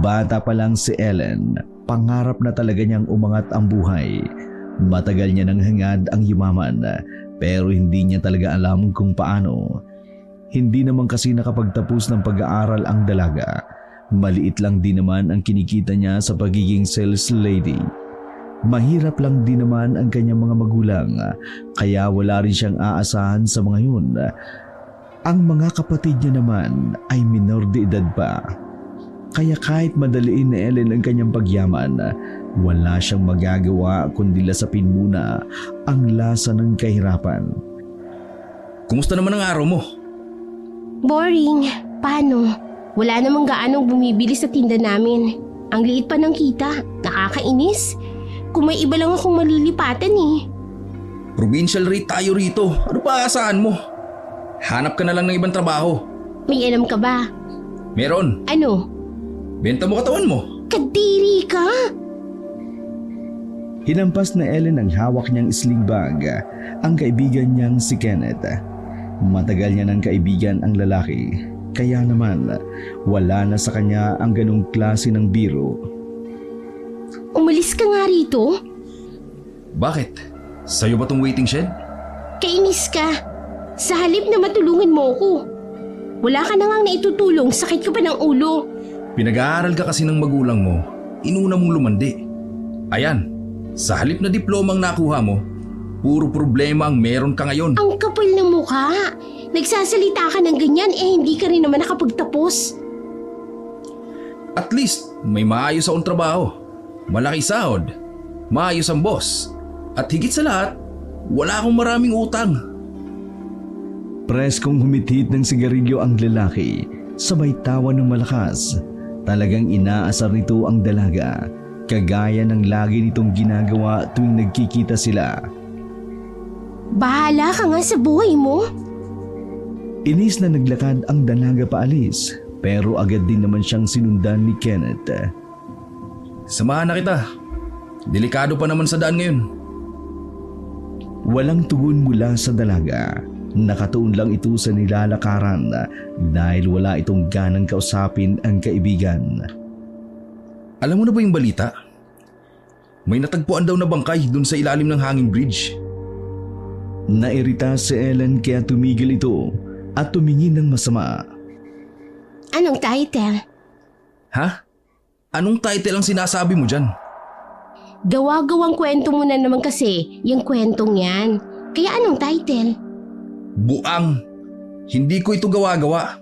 Bata pa lang si Ellen, pangarap na talaga niyang umangat ang buhay. Matagal niya nang hangad ang yumaman, pero hindi niya talaga alam kung paano. Hindi naman kasi nakapagtapos ng pag-aaral ang dalaga. Maliit lang din naman ang kinikita niya sa pagiging sales lady. Mahirap lang din naman ang kanyang mga magulang, kaya wala rin siyang aasahan sa mga yun. Ang mga kapatid niya naman ay minor de edad pa. Kaya kahit madaliin ni Ellen ang kanyang pagyaman, wala siyang magagawa kundi lasapin muna ang lasa ng kahirapan. Kumusta naman ang araw mo? Boring. Paano? Wala namang gaanong bumibili sa tinda namin. Ang liit pa ng kita. Nakakainis. Kung may iba lang akong malilipatan eh. Provincial rate tayo rito. Ano pa aasahan mo? Hanap ka na lang ng ibang trabaho. May alam ka ba? Meron. Ano? Benta mo katawan mo. Kadiri ka? Hinampas na Ellen ang hawak niyang sling bag, ang kaibigan niyang si Kenneth. Matagal niya ng kaibigan ang lalaki, kaya naman wala na sa kanya ang ganong klase ng biro. Umalis ka nga rito? Bakit? Sa'yo ba tong waiting shed? Kainis ka. Sa halip na matulungan mo ako. Wala ka na ngang naitutulong, sakit ka pa ng ulo. Pinag-aaral ka kasi ng magulang mo, inuna mong lumandi. Ayan, sa halip na diplomang nakuha mo, puro problema ang meron ka ngayon. Ang kapal ng mukha. Nagsasalita ka ng ganyan hindi ka rin naman nakapagtapos. At least, may maayos akong trabaho. Malaki sahod, maayos ang boss. At higit sa lahat, wala akong maraming utang. Preskong humithit ng sigarilyo ang lalaki, sabay tawa ng malakas. Talagang inaasar nito ang dalaga, kagaya ng lagi nitong ginagawa tuwing nagkikita sila. Bahala ka nga sa buhay mo. Inis na naglakad ang dalaga paalis, pero agad din naman siyang sinundan ni Kenneth. Samahan na kita. Delikado pa naman sa daan ngayon. Walang tugon mula sa dalaga. Nakatuon lang ito sa nilalakaran dahil wala itong ganang kausapin ang kaibigan. Alam mo na ba yung balita? May natagpuan daw na bangkay dun sa ilalim ng hanging bridge. Nairita si Ellen kaya tumigil ito at tumingin ng masama. Anong title? Ha? Anong title ang sinasabi mo dyan? Gawa-gawang kwento mo na naman kasi yung kwentong yan. Kaya anong title? Buang. Hindi ko ito gawa-gawa.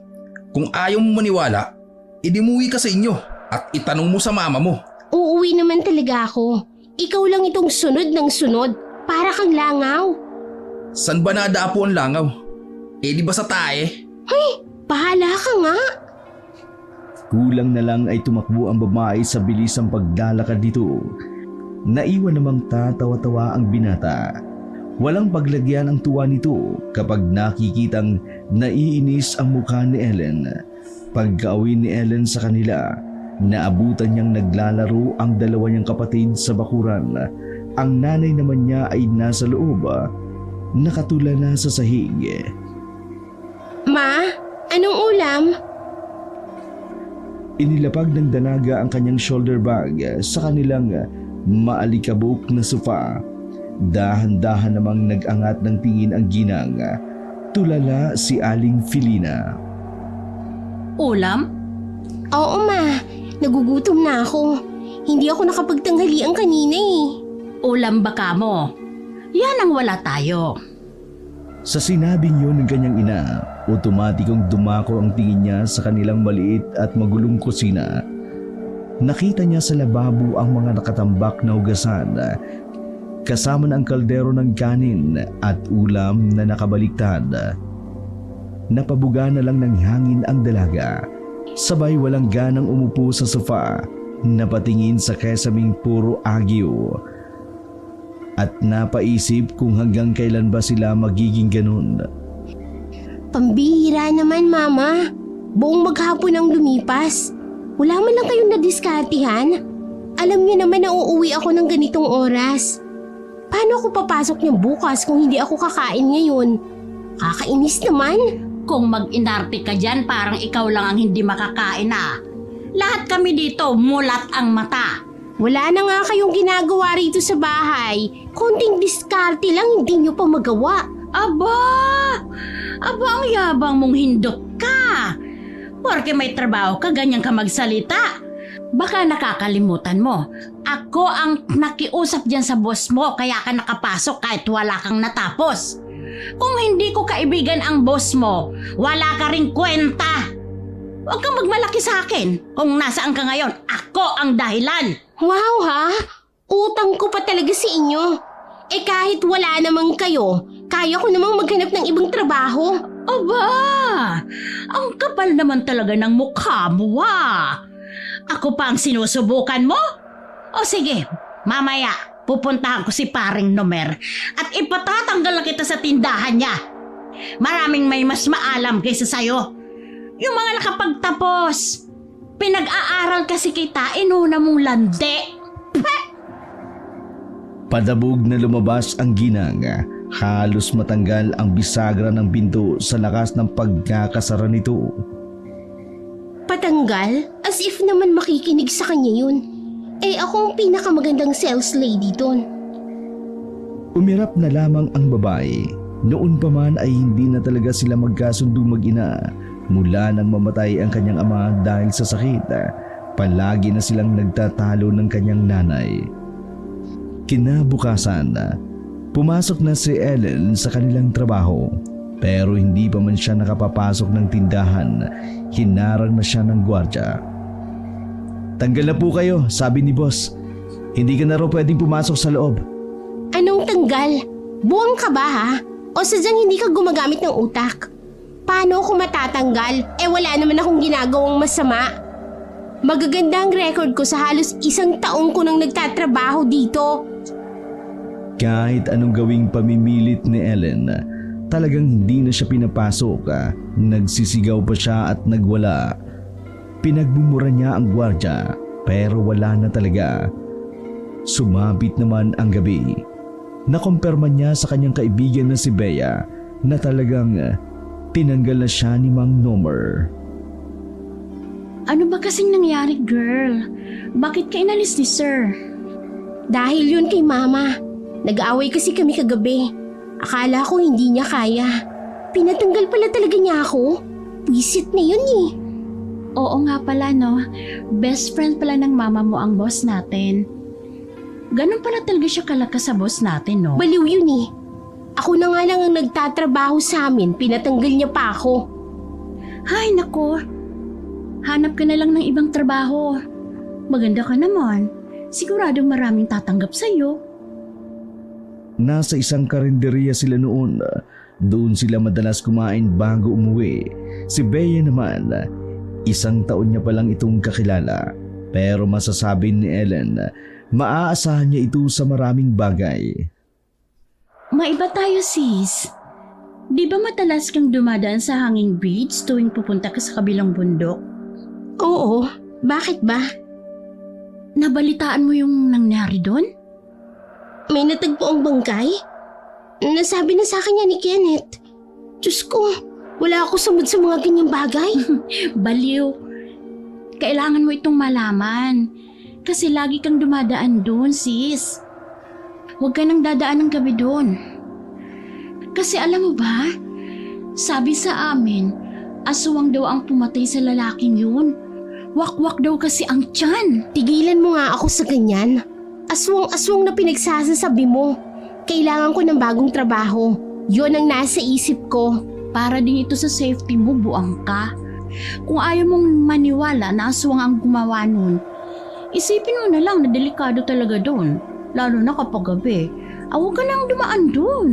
Kung ayaw mo maniwala, idimuwi ka sa inyo at itanong mo sa mama mo. Uuwi naman talaga ako. Ikaw lang itong sunod ng sunod. Para kang langaw. San ba nadapo ang langaw? Di ba sa tae? Ay, bahala ka nga. Kulang na lang ay tumakbo ang babae sa bilisang paglalakad dito. Naiwan namang tatawa-tawa ang binata. Walang paglagyan ang tuwa nito kapag nakikitang naiinis ang mukha ni Ellen. Pagka-uwi ni Ellen sa kanila, naabutan niyang naglalaro ang dalawa niyang kapatid sa bakuran. Ang nanay naman niya ay nasa loob, nakatulala sa sahig. Ma, anong ulam? Inilapag ng dalaga ang kanyang shoulder bag sa kanilang maalikabok na sofa. Dahan-dahan namang nag-angat ng tingin ang ginang. Tulala si Aling Filina. Ulam? Oo ma, nagugutom na ako. Hindi ako nakapagtanghalian kanina eh. Ulam ba ka mo? Yan ang wala tayo. Sa sinabing yun ng kanyang ina, otomatikong dumako ang tingin niya sa kanilang maliit at magulong kusina. Nakita niya sa lababo ang mga nakatambak na hugasan, kasama ng kaldero ng kanin at ulam na nakabaliktad. Napabuga na lang ng hangin ang dalaga. Sabay walang ganang umupo sa sofa, napatingin sa kesaming puro agyo. At napaisip kung hanggang kailan ba sila magiging ganun. Pambihira naman mama. Buong maghapon ang lumipas. Wala man lang kayong nadiskartihan. Alam niyo naman na uuwi ako ng ganitong oras. Paano ako papasok niya bukas kung hindi ako kakain ngayon? Kakainis naman. Kung mag-inarte ka dyan, parang ikaw lang ang hindi makakain ah. Lahat kami dito mulat ang mata. Wala na nga kayong ginagawa rito sa bahay. Konting diskarte lang, hindi nyo pa magawa. Aba! Aba, ang yabang mong hindot ka. Porque may trabaho ka, ganyan ka magsalita. Baka nakakalimutan mo. Ako ang nakiusap dyan sa boss mo, kaya ka nakapasok kahit wala kang natapos. Kung hindi ko kaibigan ang boss mo, wala ka ring kwenta. Huwag kang magmalaki sa akin. Kung nasaan ka ngayon, ako ang dahilan. Wow ha? Utang ko pa talaga sa inyo. Eh kahit wala namang kayo, kaya ko namang maghanap ng ibang trabaho. Aba! Ang kapal naman talaga ng mukha mo, Ako pa ang sinusubukan mo? O sige, mamaya pupuntahan ko si paring Nomer at ipatatanggal na kita sa tindahan niya. Maraming may mas maalam kaysa sayo. Yung mga nakapagtapos. Pinag-aaral kasi kita, inuna mong landi. Padabog na lumabas ang ginang. Halos matanggal ang bisagra ng pinto sa lakas ng pagkakasara nito. Patanggal? As if naman makikinig sa kanya yun. Eh ako ang pinakamagandang sales lady doon. Umirap na lamang ang babae. Noon pa man ay hindi na talaga sila magkasundo mag-ina. Mula nang mamatay ang kanyang ama dahil sa sakit, palagi na silang nagtatalo ng kanyang nanay. Kinabukasan, pumasok na si Ellen sa kanilang trabaho. Pero hindi pa man siya nakapapasok ng tindahan, hinarang na siya ng gwardya. "Tanggal na po kayo," sabi ni boss. "Hindi ka na raw pwedeng pumasok sa loob." Anong tanggal? Buwang ka ba ha? O sadyang hindi ka gumagamit ng utak? Paano ako matatanggal? Eh wala naman akong ginagawang masama. Magaganda ang record ko sa halos 1 taong ko nang nagtatrabaho dito. Kahit anong gawing pamimilit ni Ellen, talagang hindi na siya pinapasok. Nagsisigaw pa siya at nagwala. Pinagbumura niya ang gwardya pero wala na talaga. Sumabit naman ang gabi. Nakumpirma niya sa kanyang kaibigan na si Bea na talagang tinanggal na siya ni Mang Nomer. Ano ba kasing nangyari, girl? Bakit ka inalis ni sir? Dahil yun kay mama. Nag-aaway kasi kami kagabi. Akala ko hindi niya kaya. Pinatanggal pala talaga niya ako. Wisit na yun eh. Oo nga pala, no? Best friend pala ng mama mo ang boss natin. Ganun pala talaga siya kalakas sa boss natin, no? Baliw yun eh. Ako na nga lang ang nagtatrabaho sa amin. Pinatanggal niya pa ako. Hay, nako. Hanap ka na lang ng ibang trabaho. Maganda ka naman. Siguradong maraming tatanggap sa'yo. Nasa isang karinderiya sila noon. Doon sila madalas kumain bago umuwi. Si Bea naman, 1 taon niya palang itong kakilala. Pero masasabi ni Ellen, maaasahan niya ito sa maraming bagay. Maiba tayo, sis. Di ba madalas kang dumadaan sa hanging bridge tuwing pupunta ka sa kabilang bundok? Oo, bakit ba? Nabalitaan mo yung nangyari doon? May natagpo ang bangkay? Nasabi na sa akin yan ni Kenneth. Diyos ko, wala ako samad sa mga ganyang bagay. Baliw. Kailangan mo itong malaman. Kasi lagi kang dumadaan doon, sis. Huwag ka nang dadaan ng gabi doon. Kasi alam mo ba, sabi sa amin, aswang daw ang pumatay sa lalaking yun. Wakwak daw kasi ang tiyan. Tigilan mo nga ako sa ganyan. Aswang-aswang na pinagsasasabi mo. Kailangan ko ng bagong trabaho. Yun ang nasa isip ko. Para din ito sa safety mo, buang ka. Kung ayaw mong maniwala na aswang ang gumawa nun, isipin mo na lang na delikado talaga doon. Lalo na kapag gabi. Huwag ka nang dumaan doon.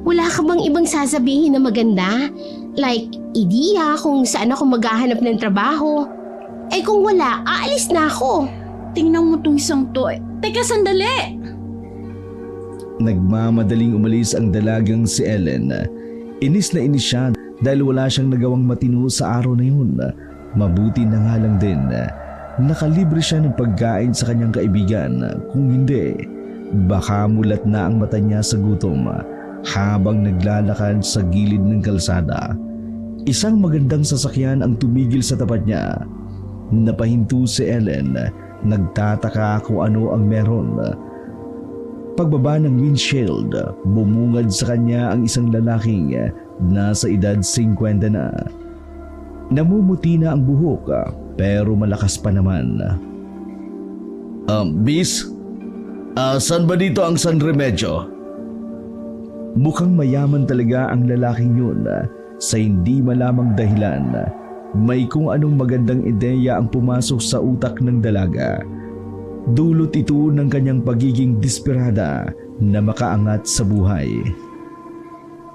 Wala ka bang ibang sasabihin na maganda? Like, ideya kung saan ako maghahanap ng trabaho? Eh kung wala, aalis na ako. Tingnan mo tong isang to. Teka, sandali! Nagmamadaling umalis ang dalagang si Ellen. Inis na inis siya dahil wala siyang nagawang matino sa araw na yun. Mabuti na nga lang din. Nakalibre siya ng pagkain sa kanyang kaibigan. Kung hindi, baka mulat na ang mata niya sa gutom habang naglalakad sa gilid ng kalsada. Isang magandang sasakyan ang tumigil sa tapat niya. Napahinto si Ellen, nagtataka kung ano ang meron. Pagbaba ng windshield, bumungad sa kanya ang isang lalaking nasa edad 50 na. Namumuti na ang buhok pero malakas pa naman. Miss, saan ba dito ang San Remedyo? Mukhang mayaman talaga ang lalaking yun sa hindi malamang dahilan. May kung anong magandang ideya ang pumasok sa utak ng dalaga. Dulot ito ng kanyang pagiging desperada na makaangat sa buhay.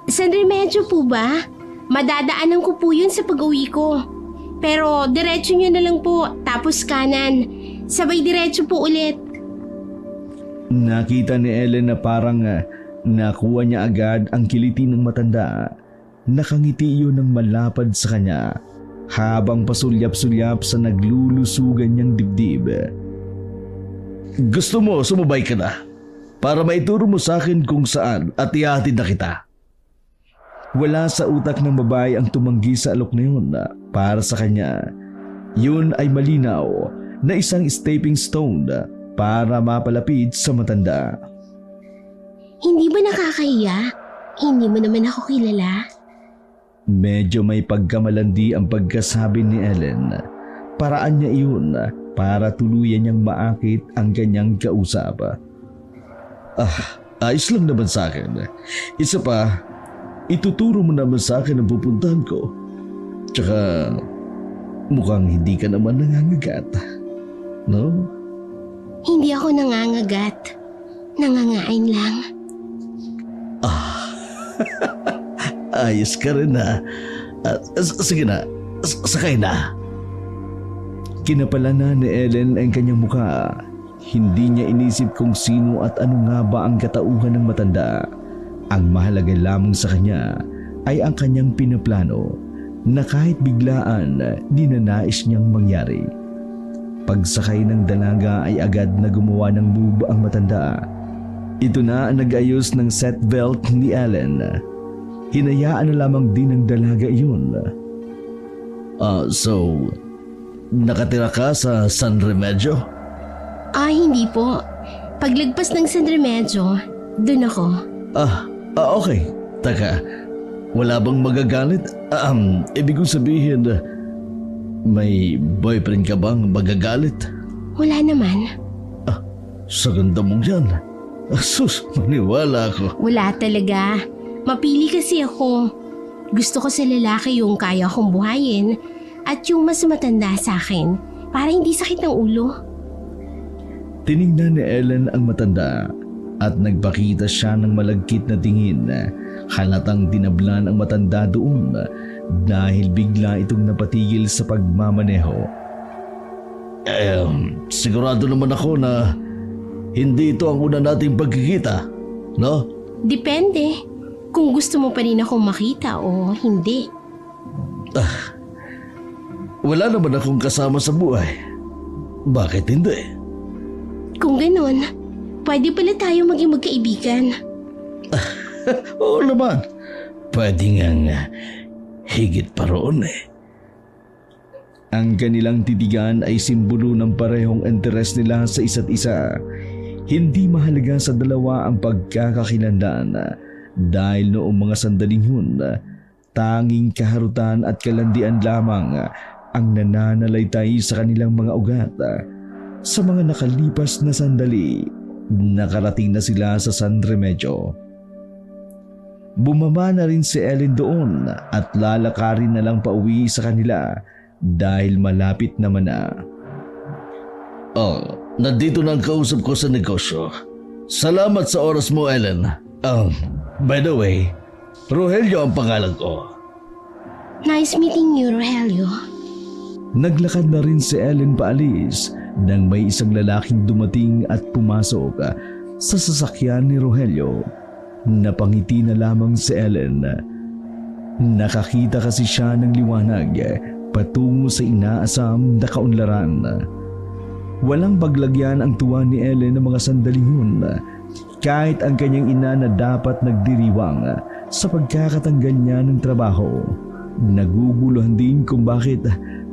San Remedyo po ba? Madadaanan ko po yun sa pag-uwi ko. Pero diretso nyo na lang po, tapos kanan. Sabay diretso po ulit. Nakita ni Ellen na parang nakuha niya agad ang kiliti ng matanda. Nakangiti iyon ng malapad sa kanya habang pasulyap-sulyap sa naglulusugan niyang dibdib. Gusto mo sumabay ka na para maituro mo sa akin kung saan at ihatid na kita. Wala sa utak ng babae ang tumanggi sa alok na yun para sa kanya. Yun ay malinaw na isang stepping stone para mapalapit sa matanda. Hindi ba nakakahiya? Hindi mo naman ako kilala. Medyo may pagkamalandi ang pagkasabi ni Ellen. Paraan niya iyon para tuluyan niyang maakit ang kanyang kausap. Ayos lang naman sa akin. Isa pa, ituturo mo naman sa akin ang pupuntahan ko. Tsaka, mukhang hindi ka naman nangangagat. No? Hindi ako nangangagat. Nangangain lang. Ayos ka rin ha. Sige na, sakay na. Kinapala na ni Ellen ang kanyang mukha. Hindi niya inisip kung sino at ano nga ba ang katauhan ng matanda. Ang mahalaga lamang sa kanya ay ang kanyang pinaplano na kahit biglaan ninanais niyang mangyari. Pagsakay ng dalaga ay agad na gumawa ng move ang matanda. Ito na ang nag-ayos ng seatbelt ni Ellen. Hinayaan na lamang din ng dalaga iyon. So, nakatira ka sa San Remedyo? Hindi po. Paglagpas ng San Remedyo, dun ako. Okay. Taka, wala bang magagalit? Ibig kong sabihin, may boyfriend ka bang magagalit? Wala naman. Sa ganda mong yan. Sus, maniwala ako. Wala talaga. Mapili kasi ako. Gusto ko sa lalaki yung kaya kong buhayin at yung mas matanda sa akin para hindi sakit ng ulo. Tinignan ni Ellen ang matanda at nagpakita siya ng malagkit na tingin. Halatang dinablan ang matanda doon dahil bigla itong napatigil sa pagmamaneho. Sigurado naman ako na hindi ito ang una nating pagkikita, no? Depende kung gusto mo pa rin akong makita o hindi. Wala naman akong kasama sa buhay. Bakit hindi? Kung ganon, pwede pala tayo maging magkaibigan. Oo naman. Pwede ngang higit pa roon eh. Ang kanilang titigan ay simbolo ng parehong interes nila sa isa't isa. Hindi mahalaga sa dalawa ang pagkakakilanlan dahil noong mga sandaling yun, tanging kaharutan at kalandian lamang ang nananalaytay sa kanilang mga ugat. Sa mga nakalipas na sandali, nakarating na sila sa San Remedyo. Bumaba na rin si Ellen doon at lalakarin na lang pauwi sa kanila dahil malapit naman na. Nandito na ang kausap ko sa negosyo. Salamat sa oras mo, Ellen. By the way, Rogelio ang pangalan ko. Nice meeting you, Rogelio. Naglakad na rin si Ellen paalis nang may isang lalaking dumating at pumasok sa sasakyan ni Rogelio. Napangiti na lamang si Ellen. Nakakita kasi siya ng liwanag patungo sa inaasam na kaunlaran. Walang paglagyan ang tuwa ni Ellen ng mga sandaling yun. Kahit ang kanyang ina na dapat nagdiriwang sa pagkakatanggal niya ng trabaho. Naguguluhan din kung bakit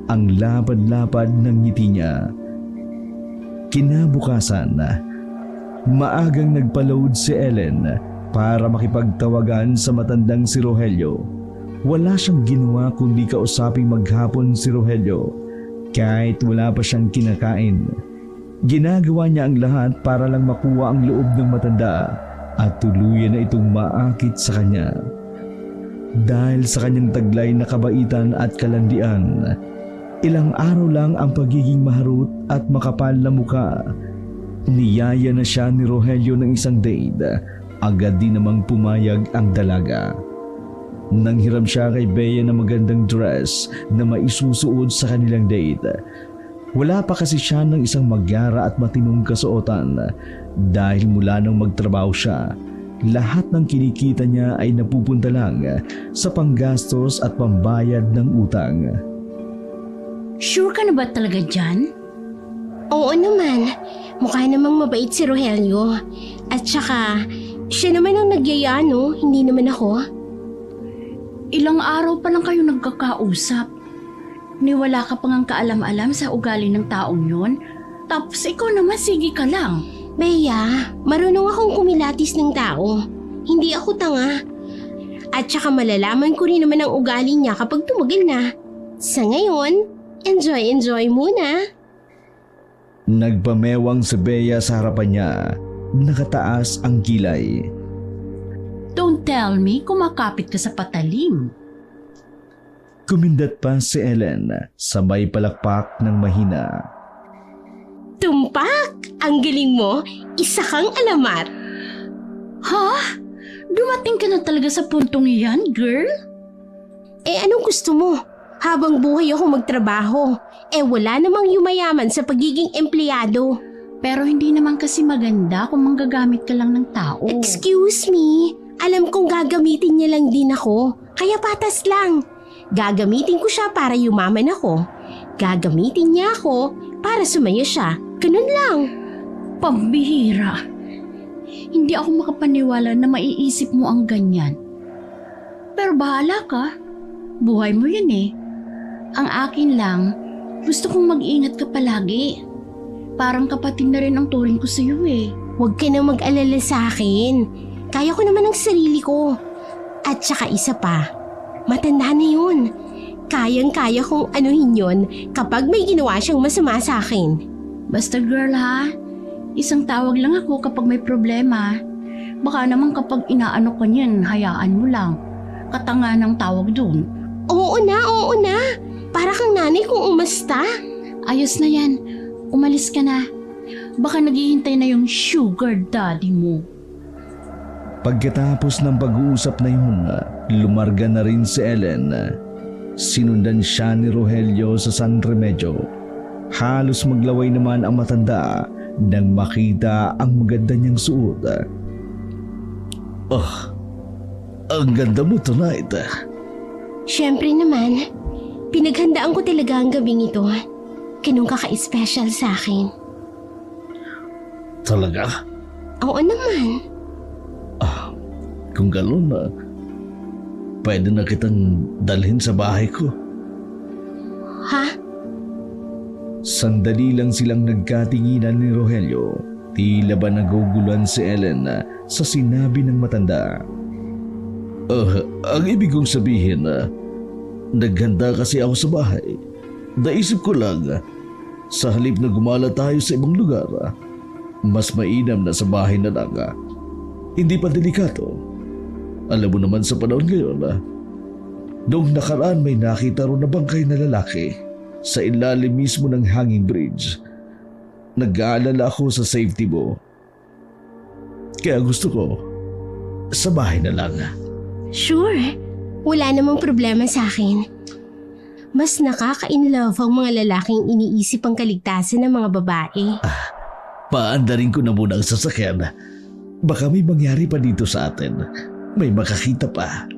ang lapad-lapad ng ngiti niya. Kinabukasan, maagang nagpa-load si Ellen para makipagtawagan sa matandang si Rogelio. Wala siyang ginawa kundi kausaping maghapon si Rogelio kahit wala pa siyang kinakain. Ginagawa niya ang lahat para lang makuha ang loob ng matanda at tuluyan na itong maakit sa kanya. Dahil sa kanyang taglay na kabaitan at kalandian, ilang araw lang ang pagiging maharot at makapal na muka. Niyaya na siya ni Rogelio ng isang date. Agad din namang pumayag ang dalaga. Nanghiram siya kay Bea ng magandang dress na maisusuot sa kanilang date. Wala pa kasi siya ng isang magyara at matinong kasuotan dahil mula nang magtrabaho siya, lahat ng kinikita niya ay napupunta lang sa panggastos at pambayad ng utang. Sure ka na ba talaga dyan? Oo naman. Mukha namang mabait si Rogelio. At saka, siya naman ang nagyaya, no? Hindi naman ako. Ilang araw pa lang kayo nagkakausap. Niwala ka pang ang kaalam-alam sa ugali ng taong yon. Tapos ikaw naman sige ka lang. Bea, marunong akong kumilatis ng tao. Hindi ako tanga. At saka malalaman ko rin naman ang ugali niya kapag tumagil na. Sa ngayon, enjoy muna. Nagpamewang si Bea sa harapan niya. Nakataas ang kilay. Don't tell me kumakapit ka sa patalim. Kumindat pa si Ellen, sabay palakpak ng mahina. Tumpak! Ang galing mo! Isa kang alamat! Ha? Dumating ka na talaga sa puntong iyan, girl? Eh anong gusto mo? Habang buhay ako magtrabaho, wala namang yumayaman sa pagiging empleyado. Pero hindi naman kasi maganda kung manggagamit ka lang ng tao. Excuse me, alam kong gagamitin niya lang din ako, kaya patas lang. Gagamitin ko siya para yumaman ako. Gagamitin niya ako para sumaya siya. Ganun lang. Pambihira. Hindi ako makapaniwala na maiisip mo ang ganyan. Pero bahala ka. Buhay mo yun eh. Ang akin lang, gusto kong mag-ingat ka palagi. Parang kapatid na rin ang turing ko sa'yo eh. Huwag ka na mag-alala sa akin. Kaya ko naman ang sarili ko. At saka isa pa, matanda na yun. Kayang-kaya kong anuhin yun kapag may ginawa siyang masama sa akin. Basta girl ha, isang tawag lang ako kapag may problema. Baka naman kapag inaano ka niyan, hayaan mo lang. Katanga ng tawag dun. Oo na. Para kang nanay kong umasta. Ayos na yan, umalis ka na. Baka naghihintay na yung sugar daddy mo. Pagkatapos ng pag-uusap na yun, lumarga na rin si Ellen. Sinundan siya ni Rogelio sa San Remedio. Halos maglaway naman ang matanda nang makita ang maganda niyang suot. Oh, ang ganda mo tonight. Siyempre naman, pinaghandaan ko talaga ang gabing ito. Ganun ka-special sa akin. Talaga? Oo naman. Kung gano'n pwede na kitang dalhin sa bahay ko. Ha? Sandali lang silang nagkatinginan ni Rogelio. Tila ba naguguluhan si Ellen sa sinabi ng matanda. Ang ibig kong sabihin, naghanda kasi ako sa bahay. Naisip ko lang, sa halip na gumala tayo sa ibang lugar, mas mainam na sa bahay na lang. Hindi pa delikato. Alam mo naman sa panahon ngayon, noong nakaraan may nakita ro na bangkay na lalaki sa ilalim mismo ng hanging bridge. Nag-aalala ako sa safety mo. Kaya gusto ko, sa bahay na lang. Sure. Wala namang problema sa akin. Mas nakaka-inlove ang mga lalaking iniisip ang kaligtasan ng mga babae. Paandarin ko na muna ang sasakyan. Baka may mangyari pa dito sa atin. May makakita pa.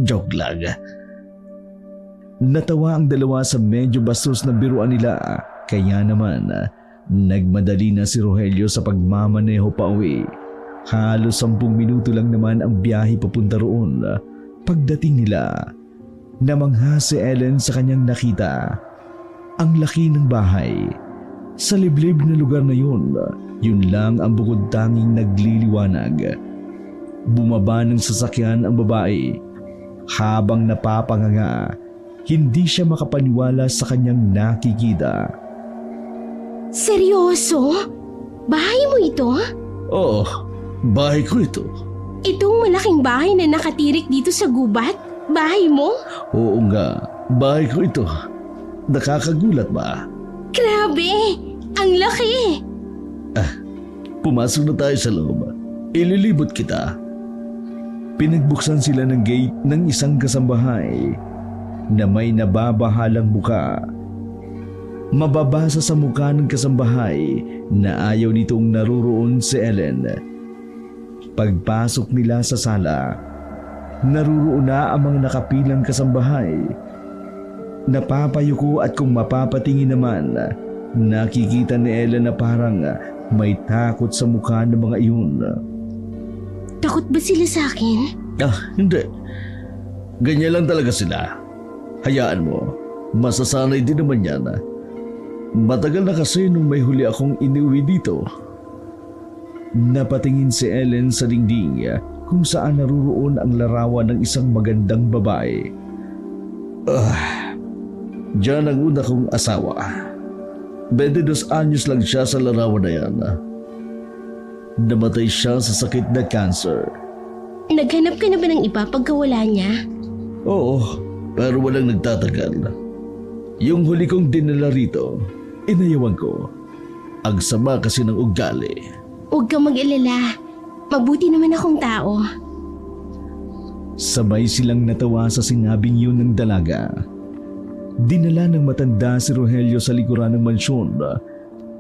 Joke lang. Natawa ang dalawa sa medyo bastos na biruan nila. Kaya naman, nagmadali na si Rogelio sa pagmamaneho pa uwi. Halos 10 minuto lang naman ang biyahe papunta roon. Pagdating nila, Namangha si Ellen sa kanyang nakita. Ang laki ng bahay. Sa liblib na lugar na yun lang ang bukod tanging nagliliwanag. Bumaba ng sasakyan ang babae. Habang napapanganga, hindi siya makapaniwala sa kanyang nakikita. Seryoso? Bahay mo ito? Oo, bahay ko ito. Itong malaking bahay na nakatirik dito sa gubat? Bahay mo? Oo nga, bahay ko ito. Nakakagulat ba? Grabe! Ang laki! Pumasok na tayo sa loob. Ililibot kita. Pinagbuksan sila ng gate ng isang kasambahay na may nababahalang muka. Mababasa sa mukha ng kasambahay na ayaw nitong naruroon si Ellen. Pagpasok nila sa sala, naruroon na ang mga nakapilang kasambahay. Napapayuko at kung mapapatingin naman, nakikita ni Ellen na parang may takot sa mukha ng mga iyon. Takot ba sila sa akin? Hindi. Ganyan lang talaga sila. Hayaan mo, masasanay din naman yan. Matagal na kasi nung may huli akong iniuwi dito. Napatingin si Ellen sa dingding kung saan naruroon ang larawan ng isang magandang babae. Diyan ang una kong asawa. 22 anyos lang siya sa larawan na yan. Namatay siya sa sakit na cancer. Naghanap ka na ba ng iba pagkawala niya? Oo, pero walang nagtatagal. Yung huli kong dinala rito, inayawan ko. Ang sama kasi ng ugali. Huwag kang mag-alala. Mabuti naman akong tao. Sabay silang natawa sa sinabing yun ng dalaga. Dinala ng matanda si Rogelio sa likuran ng mansyon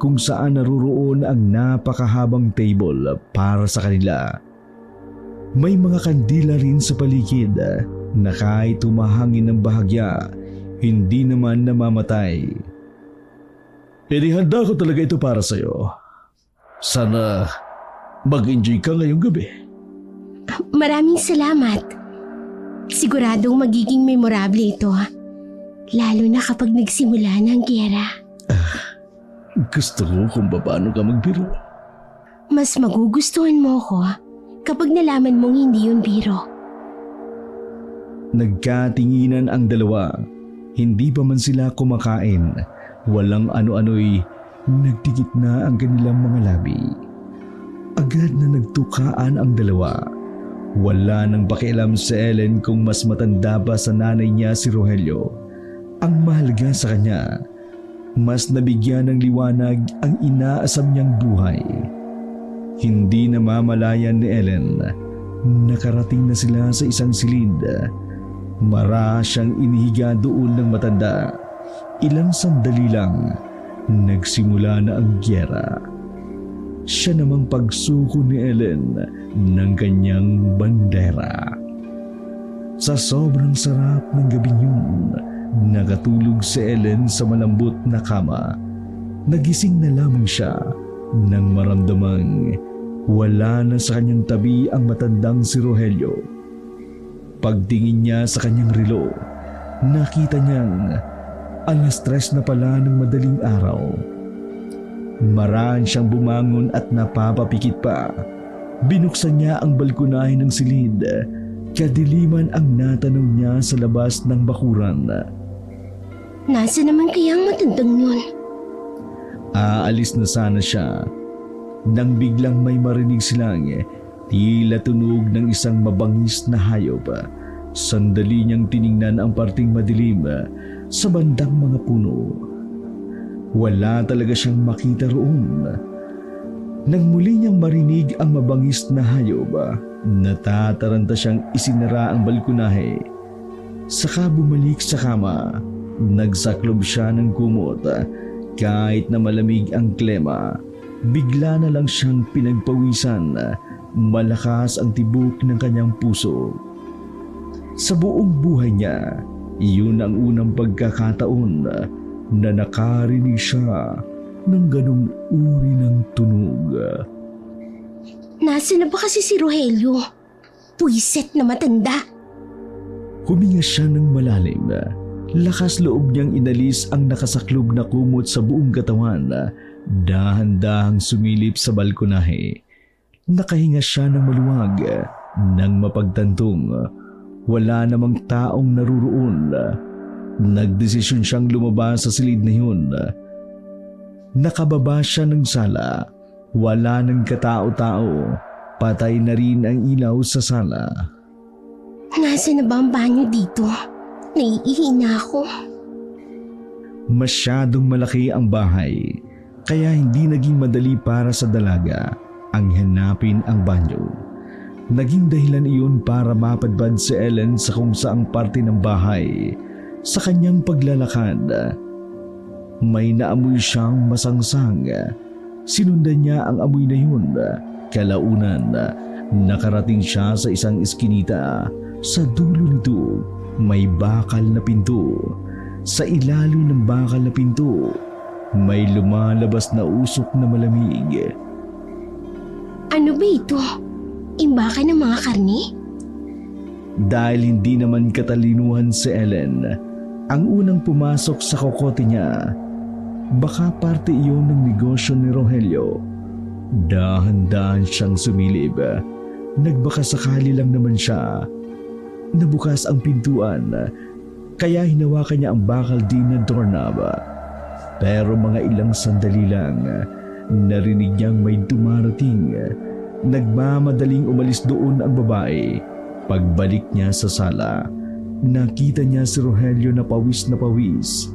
kung saan naruroon ang napakahabang table para sa kanila. May mga kandila rin sa paligid na kahit tumahangin ng bahagya, hindi naman namamatay. Inihanda ko talaga ito para sa'yo. Sana mag-enjoy ka ngayong gabi. Maraming salamat. Siguradong magiging memorable ito. Lalo na kapag nagsimula ng giyera. Gusto ko kung paano ka magbiro. Mas magugustuhan mo ko kapag nalaman mong hindi yun biro. Nagkatinginan ang dalawa. Hindi pa man sila kumakain. Walang ano-ano'y nagtikit na ang kanilang mga labi. Agad na nagtukaan ang dalawa. Wala nang pakialam si Ellen kung mas matanda ba sa nanay niya si Rogelio. Ang mahalaga sa kanya, mas nabigyan ng liwanag ang inaasam niyang buhay. Hindi namamalayan ni Ellen, nakarating na sila sa isang silid. Mara siyang inihiga doon ng matanda. Ilang sandali lang, nagsimula na ang giyera. Siya namang pagsuko ni Ellen ng kanyang bandera. Sa sobrang sarap ng gabing yun, nakatulog si Ellen sa malambot na kama. Nagising na lamang siya nang maramdamang wala na sa kanyang tabi ang matandang si Rogelio. Pagtingin niya sa kanyang relo, nakita niyang 3:00 na pala ng madaling araw. Maraan siyang bumangon at napapapikit pa. Binuksan niya ang balkonahe ng silid. Kadiliman ang natanaw niya sa labas ng bakuran. Nasa naman kaya ang matandang yun? Aalis na sana siya nang biglang may marinig silang tila tunog ng isang mabangis na hayop. Sandali niyang tiningnan ang parting madilim sa bandang mga puno. Wala talaga siyang makita roon. Nang muli niyang marinig ang mabangis na hayop, natataranta siyang isinara ang balkonahe. Saka bumalik sa kama. Nagsaklob siya ng kumot. Kahit na malamig ang klema, bigla na lang siyang pinagpawisan. Malakas ang tibok ng kanyang puso. Sa buong buhay niya, iyon ang unang pagkakataon na nakarinig siya ng ganong uri ng tunog. Nasaan na ba kasi si Rogelio? Puiset na matanda. Huminga siya ng malalim. Lakas loob niyang inalis ang nakasaklob na kumot sa buong katawan. Dahan-dahang sumilip sa balkonahe. Nakahinga siya ng maluwag. Nang mapagtantong, wala namang taong naruroon. Nagdesisyon siyang lumabas sa silid na yun. Nakababa siya ng sala. Wala ng katao-tao. Patay na rin ang ilaw sa sala. Nasaan na ba ang banyo dito? Naiihi na ako. Masyadong malaki ang bahay, kaya hindi naging madali para sa dalaga ang hanapin ang banyo. Naging dahilan iyon para mapadpad si Ellen sa kung saang parte ng bahay. Sa kanyang paglalakad, may naamoy siyang masangsang. Sinundan niya ang amoy na yun. Kalaunan, nakarating siya sa isang eskinita. Sa dulo nito, may bakal na pinto. Sa ilalim ng bakal na pinto, may lumalabas na usok na malamig. Ano ba ito? Imbaka ng mga karne? Dahil hindi naman katalinuhan si Ellen, ang unang pumasok sa kokote niya, baka parte iyon ng negosyo ni Rogelio. Dahan-dahan siyang sumilip. Nagbaka sakali lang naman siya. Nabukas ang pintuan, kaya hinawakan niya ang bakal din na doorknob. Pero mga ilang sandali lang, narinig niyang may dumarating. Nagmamadaling umalis doon ang babae. Pagbalik niya sa sala, nakita niya si Rogelio na pawis na pawis.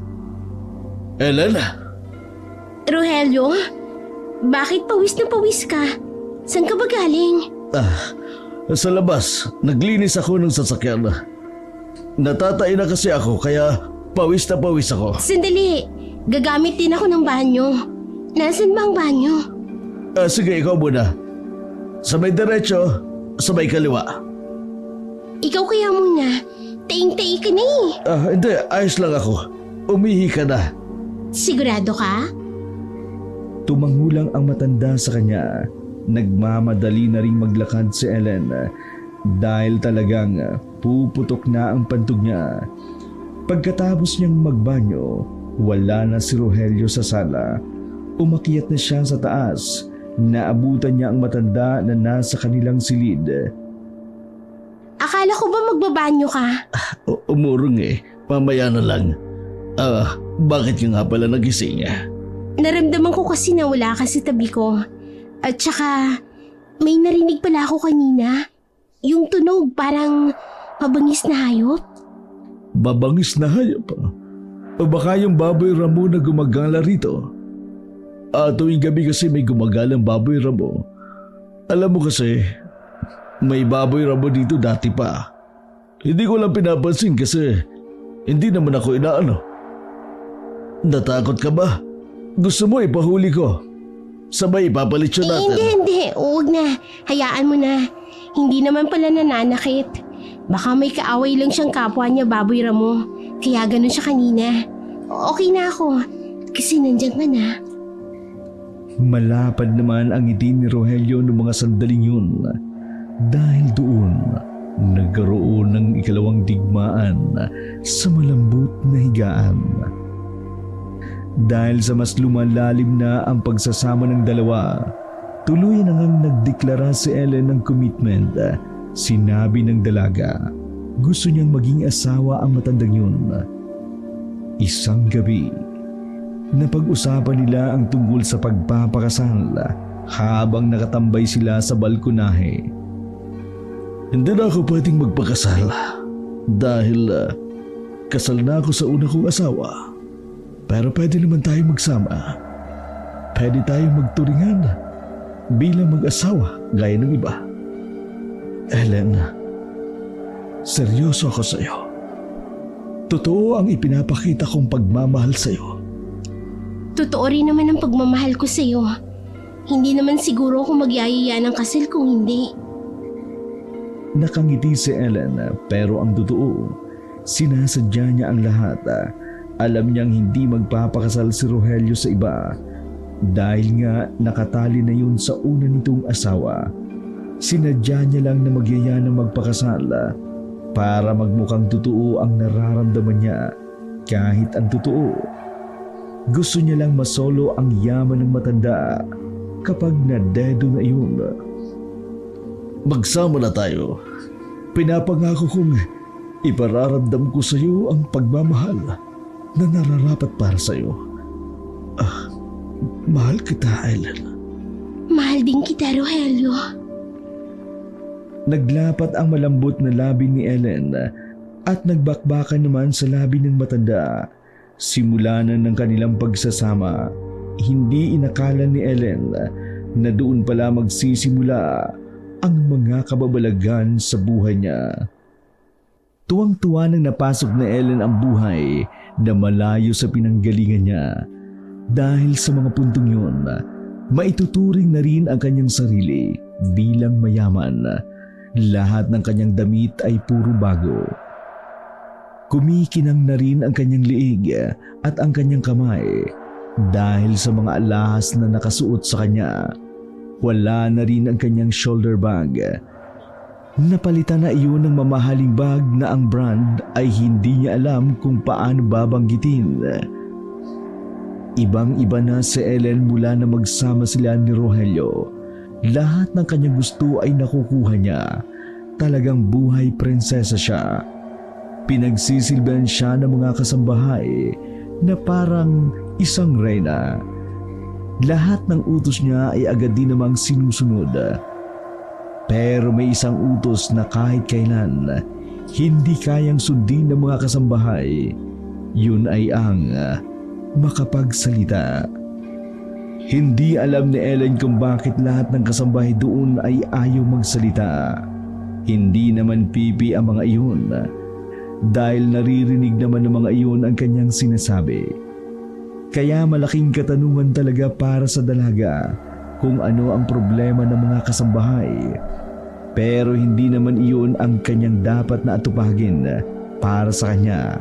Ellen? Rogelio? Bakit pawis na pawis ka? Saan ka ba galing? Sa labas, naglinis ako ng sasakyan. Natatay na kasi ako kaya pawis na pawis ako. Sandali, gagamit din ako ng banyo. Nasaan ba ang banyo? Sige, ikaw muna. Sa may diretso, sa may kaliwa. Ikaw kaya muna. Taing-tai ka na eh. Hindi, ayos lang ako. Umihi ka na. Sigurado ka? Tumangulang ang matanda sa kanya. Nagmamadali na ring maglakad si Ellen dahil talagang puputok na ang pantog niya. Pagkatapos niyang magbanyo, wala na si Rogelio sa sala. Umakyat na siya sa taas. Naabutan niya ang matanda na nasa kanilang silid. Akala ko ba magbabanyo ka? Umurong mamaya na lang. Bakit ka nga pala nagising? Naramdaman ko kasi na wala ka sa tabi ko. At saka, may narinig pala ako kanina. Yung tunog parang mabangis na hayop. Mabangis na hayop? O baka yung baboy ramo na gumagala rito? Tuwing gabi kasi may gumagalang baboy ramo. Alam mo kasi, may baboy ramo dito dati pa. Hindi ko lang pinapansin kasi hindi naman ako inaano. Natakot ka ba? Gusto mo ipahuli ko? Sabay ipapalit siya natin. Hindi. Huwag na. Hayaan mo na. Hindi naman pala nananakit. Baka may kaaway lang siyang kapwa niya baboy ramo. Kaya ganun siya kanina. Okay na ako. Kasi nandiyan ka na. Malapad naman ang ngiti ni Rogelio noong mga sandaling yun. Dahil doon, nagkaroon ng ikalawang digmaan sa malambot na higaan. Dahil sa mas lumalalim na ang pagsasama ng dalawa, tuloy na ngang nagdeklara si Ellen ng commitment. Sinabi ng dalaga, gusto niyang maging asawa ang matandang yun. Isang gabi, napag-usapan nila ang tungkol sa pagpapakasal habang nakatambay sila sa balkonahe. Hindi na ako pwedeng magpakasal dahil kasal na ako sa una kong asawa. Pero pwede naman tayo magsama. Pwede tayong magturingan bilang mag-asawa gaya ng iba. Ellen, seryoso ako sa iyo. Totoo ang ipinapakita kong pagmamahal sa iyo. Totoo rin naman ang pagmamahal ko sa iyo. Hindi naman siguro ako magyayaya ng kasal kung hindi. Nakangiti si Ellen pero ang totoo, sinasadya niya ang lahat. Alam niyang hindi magpapakasal si Rogelio sa iba dahil nga nakatali na yun sa una nitong asawa. Sinadya niya lang na magyaya ng magpakasal para magmukhang totoo ang nararamdaman niya kahit ang totoo. Gusto niya lang masolo ang yaman ng matanda kapag nadedo na iyon. Magsama na tayo. Pinapangako kong ipararamdam ko sa iyo ang pagmamahal na nararapat para sa iyo. Mahal kita, Ellen. Mahal din kita, Rogelio. Naglapat ang malambot na labi ni Ellen at nagbakbakan naman sa labi ng matanda. Simula na ng kanilang pagsasama, hindi inakala ni Ellen na doon pala magsisimula ang mga kababalagan sa buhay niya. Tuwang-tuwa nang napasok na Ellen ang buhay na malayo sa pinanggalingan niya. Dahil sa mga puntong yun, maituturing na rin ang kanyang sarili bilang mayaman. Lahat ng kanyang damit ay puro bago. Kumikinang na rin ang kanyang liig at ang kanyang kamay dahil sa mga alahas na nakasuot sa kanya. Wala na rin ang kanyang shoulder bag. Napalitan na iyon ng mamahaling bag na ang brand ay hindi niya alam kung paano babanggitin. Ibang-iba na si Ellen mula na magsama sila ni Rogelio. Lahat ng kanyang gusto ay nakukuha niya. Talagang buhay prinsesa siya. Pinagsisilbihan siya ng mga kasambahay na parang isang reyna. Lahat ng utos niya ay agad din namang sinusunod. Pero may isang utos na kahit kailan hindi kayang sundin ng mga kasambahay. Yun ay ang makapagsalita. Hindi alam ni Ellen kung bakit lahat ng kasambahay doon ay ayaw magsalita. Hindi naman pipi ang mga iyon dahil naririnig naman ng mga iyon ang kanyang sinasabi. Kaya malaking katanungan talaga para sa dalaga kung ano ang problema ng mga kasambahay. Pero hindi naman iyon ang kanyang dapat na atupagin para sa kanya.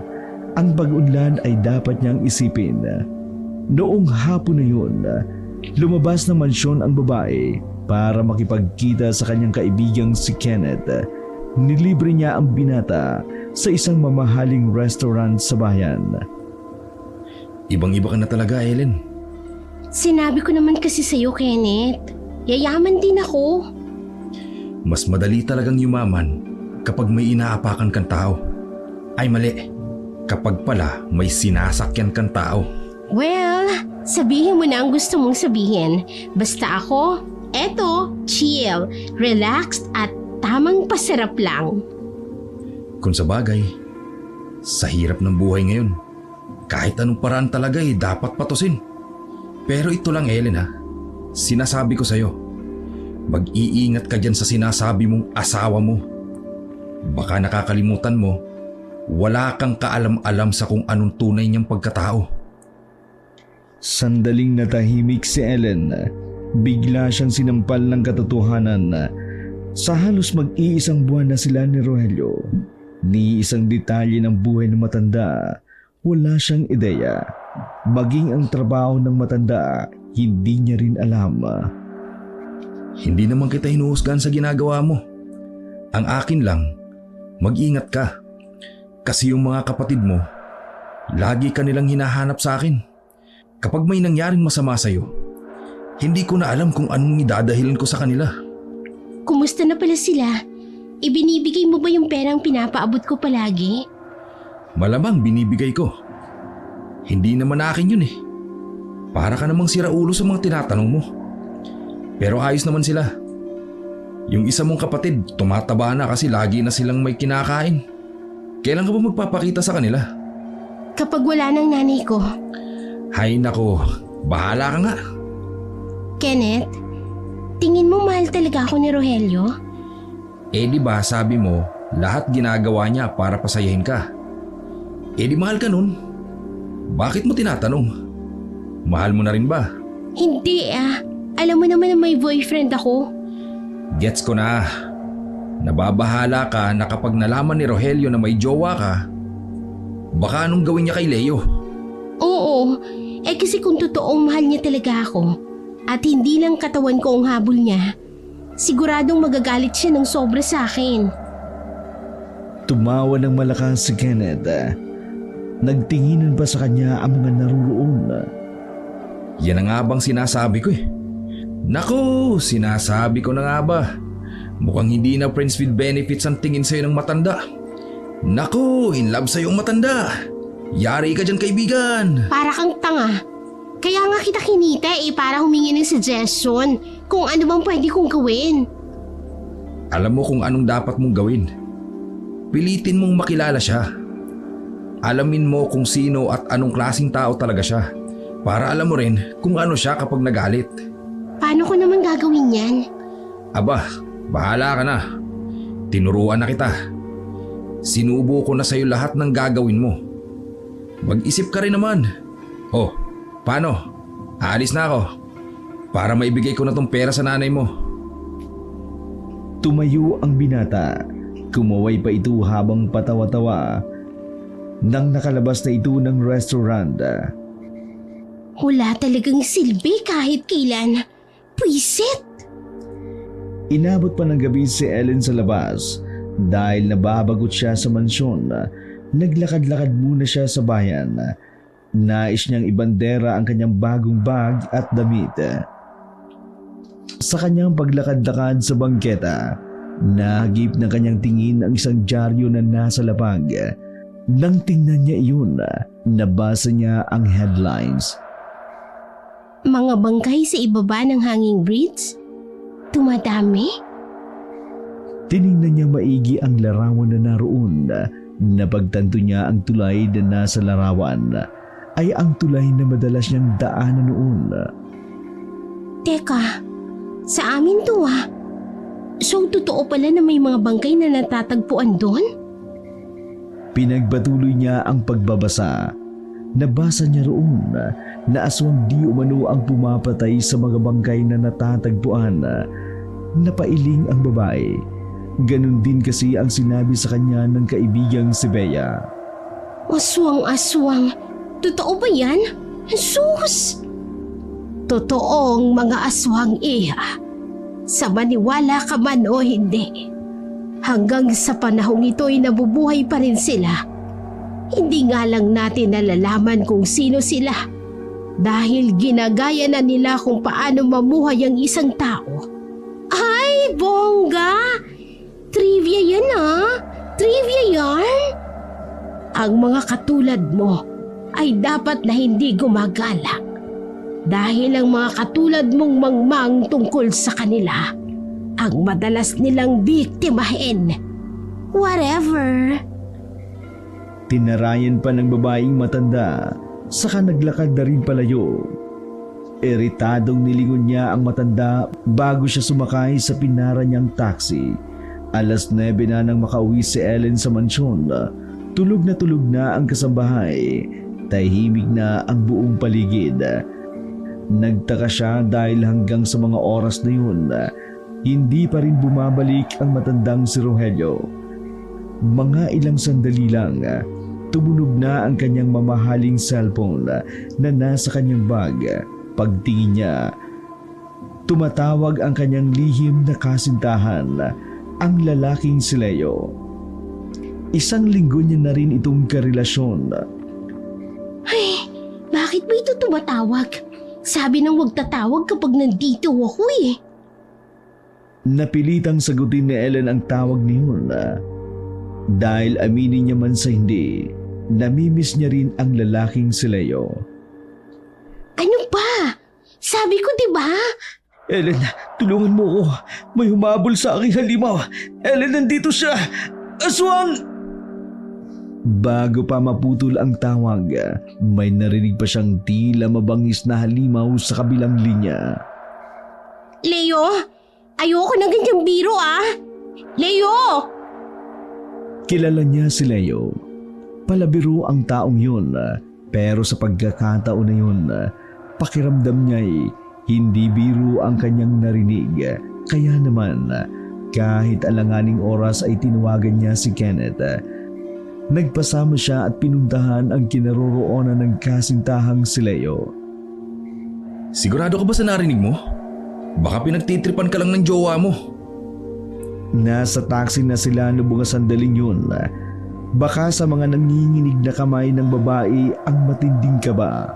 Ang pag-unlad ay dapat niyang isipin. Noong hapon na yun, lumabas ng mansyon ang babae para makipagkita sa kanyang kaibigang si Kenneth. Nilibre niya ang binata sa isang mamahaling restaurant sa bayan. Ibang-iba ka na talaga, Ellen. Sinabi ko naman kasi sa'yo, Kenneth. Yayaman din ako. Mas madali talagang yumaman kapag may inaapakan kang tao. Ay mali, kapag pala may sinasakyan kang tao. Well, sabihin mo na ang gusto mong sabihin. Basta ako, eto, chill, relaxed at tamang pasarap lang. Kung sa bagay, sa hirap ng buhay ngayon, kahit anong paraan talaga dapat patusin. Pero ito lang, Ellen, ha, sinasabi ko sa'yo, mag-iingat ka dyan sa sinasabi mong asawa mo. Baka nakakalimutan mo, wala kang kaalam-alam sa kung anong tunay niyang pagkatao. Sandaling natahimik si Ellen. Bigla siyang sinampal ng katotohanan. Sa halos mag-iisang buwan na sila ni Rogelio, ni isang detalye ng buhay ng matanda, wala siyang ideya. Maging ang trabaho ng matanda, hindi niya rin alam. Hindi naman kita hinuhusgan sa ginagawa mo. Ang akin lang, mag-ingat ka. Kasi yung mga kapatid mo, lagi ka nilang hinahanap sa akin. Kapag may nangyaring masama sa'yo, hindi ko na alam kung anong idadahilan ko sa kanila. Kumusta na pala sila? Ibinibigay mo ba yung perang pinapaabot ko palagi? Malamang binibigay ko. Hindi naman akin yun eh. Para ka namang siraulo sa mga tinatanong mo. Pero ayos naman sila. Yung isa mong kapatid, tumataba na kasi lagi na silang may kinakain. Kailan ka ba magpapakita sa kanila? Kapag wala ng nanay ko. Hay nako, bahala ka nga. Kenneth, tingin mo mahal talaga ako ni Rogelio? Eh di ba sabi mo, lahat ginagawa niya para pasayahin ka. Eh di mahal ka nun. Bakit mo tinatanong? Mahal mo na rin ba? Hindi Alam mo naman na may boyfriend ako. Gets ko na. Nababahala ka na kapag nalaman ni Rogelio na may jowa ka, baka anong gawin niya kay Leo? Oo, kasi kung totoong mahal niya talaga ako at hindi lang katawan ko ang habol niya, siguradong magagalit siya ng sobra sa akin. Tumawa ng malakas si Kenneth. Nagtinginan pa sa kanya ang mga naruroon. Yan ang nga bang sinasabi ko eh. Naku, sinasabi ko na nga ba. Mukhang hindi na friends with benefits ang tingin sa'yo ng matanda. Naku, in love sa'yo ang matanda. Yari ka dyan, kaibigan. Para kang tanga. Kaya nga kita kinita para humingi ng suggestion kung ano bang pwede kong gawin. Alam mo kung anong dapat mong gawin. Pilitin mong makilala siya. Alamin mo kung sino at anong klaseng tao talaga siya. Para alam mo rin kung ano siya kapag nagalit. Paano ko naman gagawin yan? Aba, bahala ka na. Tinuruan na kita. Sinubo ko na sa'yo lahat ng gagawin mo. Mag-isip ka rin naman. Oh, paano? Aalis na ako. Para maibigay ko na tong pera sa nanay mo. Tumayo ang binata. Kumaway pa ito habang patawa-tawa. Nang nakalabas na ito ng restaurant. Wala talagang silbi kahit kailan. Pwisit! Inabot pa ng gabi si Ellen sa labas. Dahil nababagot siya sa mansyon, naglakad-lakad muna siya sa bayan. Nais niyang ibandera ang kanyang bagong bag at damit. Sa kanyang paglakad-lakad sa bangketa, nahagip ng kanyang tingin ang isang dyaryo na nasa lapag. Nang tingnan niya iyon, nabasa niya ang headlines. Mga bangkay sa ibaba ng hanging bridge? Tumadami? Tiningnan niya maigi ang larawan na naroon. Napagtanto niya ang tulay na nasa larawan ay ang tulay na madalas niyang daanan noon. Teka, sa amin to ah. So totoo pala na may mga bangkay na natatagpuan doon? Pinagpatuloy niya ang pagbabasa. Nabasa niya roon na aswang di umano ang pumapatay sa mga bangkay na natatagpuan. Napailing ang babae. Ganon din kasi ang sinabi sa kanya ng kaibigang si Bea. Aswang-aswang. Totoo ba yan? Sus! Totoong mga aswang sa maniwala ka man o hindi. Hanggang sa panahong ito'y nabubuhay pa rin sila. Hindi nga lang natin nalalaman kung sino sila. Dahil ginagaya na nila kung paano mamuhay ang isang tao. Ay, bongga! Trivia yan Trivia yan! Ang mga katulad mo ay dapat na hindi gumagalak. Dahil ang mga katulad mong mangmang tungkol sa kanila ang madalas nilang biktimahin. Whatever. Tinarayan pa ng babaeng matanda, saka naglakad na rin palayo. Iritadong nilingon niya ang matanda bago siya sumakay sa pinara niyang taxi. 9:00 na nang makauwi si Ellen sa mansyon. Tulog na ang kasambahay. Tahimik na ang buong paligid. Nagtaka siya dahil hanggang sa mga oras na yun, hindi pa rin bumabalik ang matandang si Rogelio. Mga ilang sandali lang, tumunog na ang kanyang mamahaling cellphone na nasa kanyang bag. Pagtingin niya, tumatawag ang kanyang lihim na kasintahan, ang lalaking si Leo. 1 linggo niya na rin itong karelasyon. Ay, bakit ba ito tumatawag? Sabi nang huwag tatawag kapag nandito ako Napilitang sagutin ni Ellen ang tawag niyon. Dahil aminin niya man sa hindi, namimiss niya rin ang lalaking si Leo. Ano ba? Sabi ko diba? Ellen, tulungan mo ko. May humabol sa aking halimaw. Ellen, nandito siya. Aswang! Bago pa maputol ang tawag, may narinig pa siyang tila mabangis na halimaw sa kabilang linya. Leo, ayoko ng ganyang biro Leo! Kilala niya si Leo. Palabiro ang taong yun, pero sa pagkakataon na yun, pakiramdam niya'y hindi biro ang kanyang narinig. Kaya naman, kahit alanganing oras ay tinawagan niya si Kenneth. Nagpasama siya at pinuntahan ang kinaroroonan ng kasintahang si Leo. Sigurado ka ba sa narinig mo? Baka pinagtitripan ka lang ng jowa mo. Nasa taxi na sila noong mga sandaling yun Baka sa mga nanginginig na kamay ng babae ang matinding kaba.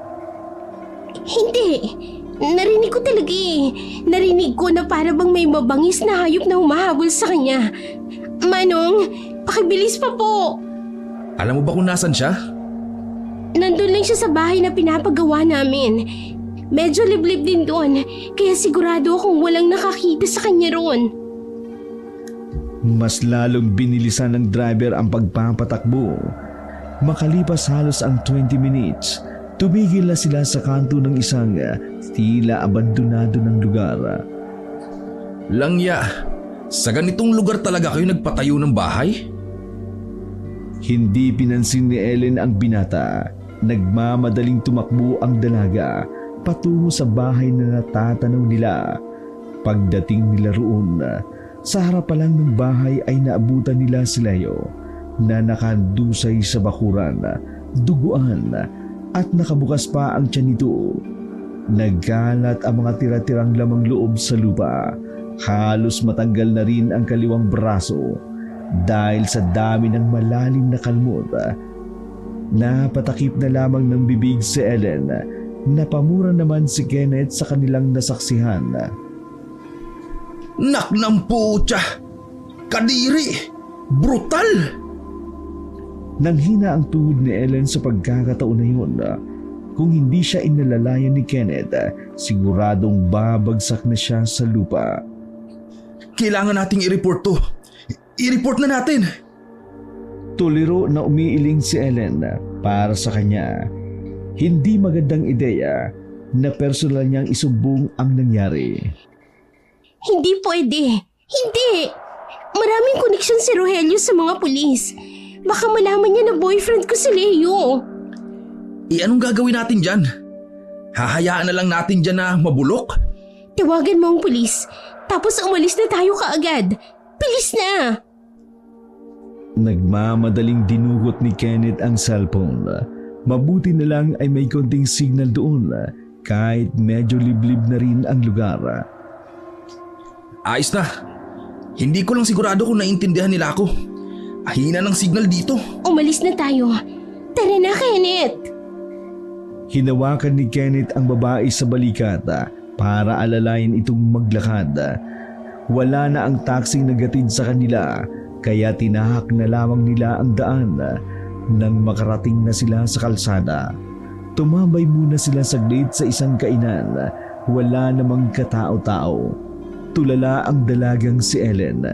Hindi. Narinig ko talaga eh. Narinig ko na para bang may mabangis na hayop na humahabol sa kanya. Manong, pakibilis pa po. Alam mo ba kung nasan siya? Nandun lang siya sa bahay na pinapagawa namin. Medyo liblib din doon, kaya sigurado akong walang nakakita sa kanya roon. Mas lalong binilisan ng driver ang pagpapatakbo. Makalipas halos ang 20 minutes, tumigil na sila sa kanto ng isang tila abandonado ng lugar. Langya, sa ganitong lugar talaga kayo nagpatayo ng bahay? Hindi pinansin ni Ellen ang binata. Nagmamadaling tumakbo ang dalaga patungo sa bahay na natatanaw nila. Pagdating nila roon, sa harap pa lang ng bahay ay naabutan nila si Leo na nakandusay sa bakuran, duguan at nakabukas pa ang tiyan nito. Nagkalat ang mga tira-tirang lamang loob sa lupa. Halos matanggal na rin ang kaliwang braso dahil sa dami ng malalim na kalmot. Napatakip na lamang ng bibig si Ellen. Napamura naman si Kenneth sa kanilang nasaksihan. Nak ng putya! Kadiri! Brutal! Nanghina ang tuhod ni Ellen sa pagkakataon na yun. Kung hindi siya inalalayan ni Kenneth, siguradong babagsak na siya sa lupa. Kailangan nating i-report to. I-report na natin! Tuliro na umiiling si Ellen para sa kanya. Hindi magandang ideya na personal niyang isumbong ang nangyari. Hindi pwede. Hindi. Maraming koneksyon si Rogelio sa mga pulis. Baka malaman niya na boyfriend ko si Leo. Anong gagawin natin dyan? Hahayaan na lang natin dyan na mabulok? Tawagan mo ang pulis. Tapos umalis na tayo kaagad. Bilis na! Nagmamadaling dinugot ni Kenneth ang cellphone. Mabuti na lang ay may konting signal doon kahit medyo liblib na rin ang lugar. Ayos na. Hindi ko lang sigurado kung naintindihan nila ako. Ahina ng signal dito. Umalis na tayo. Tara na, Kenneth! Hinawakan ni Kenneth ang babae sa balikat para alalayan itong maglakad. Wala na ang taxing nagatid sa kanila kaya tinahak na lamang nila ang daan. Nang makarating na sila sa kalsada, tumambay muna sila saglit sa isang kainan. Wala namang katao-tao. Tulala ang dalagang si Ellen.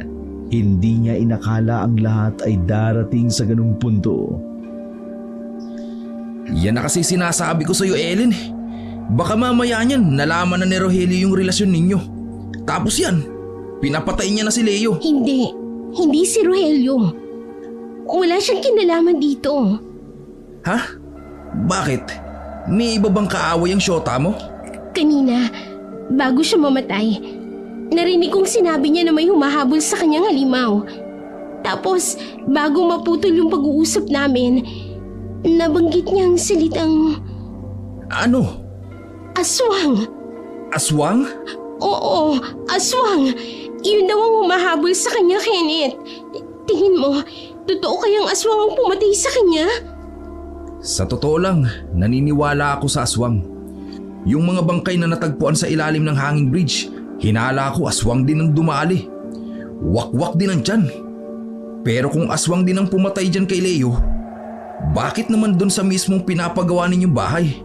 Hindi niya inakala ang lahat ay darating sa ganung punto. Yan na kasi sinasabi ko sa'yo, Ellen. Baka mamaya niyan nalaman na ni Rogelio yung relasyon ninyo. Tapos yan, pinapatay niya na si Leo. Hindi. Hindi si Rogelio. Wala siyang kinalaman dito. Ha? Bakit? May iba bang kaaway ang syota mo? Kanina, bago siya mamatay, narinig kong sinabi niya na may humahabol sa kanyang halimaw. Tapos, bago maputol yung pag-uusap namin, nabanggit niya ang salitang Ano? aswang. Aswang? Oo, aswang. Yun daw ang humahabol sa kanya, Kenneth. Tingin mo, totoo kayang aswang ang pumatay sa kanya? Sa totoo lang, naniniwala ako sa aswang. Yung mga bangkay na natagpuan sa ilalim ng hanging bridge, hinala ko aswang din ang dumali. Wakwak din ang tiyan. Pero kung aswang din ang pumatay dyan kay Leo, bakit naman dun sa mismong pinapagawa ninyong bahay?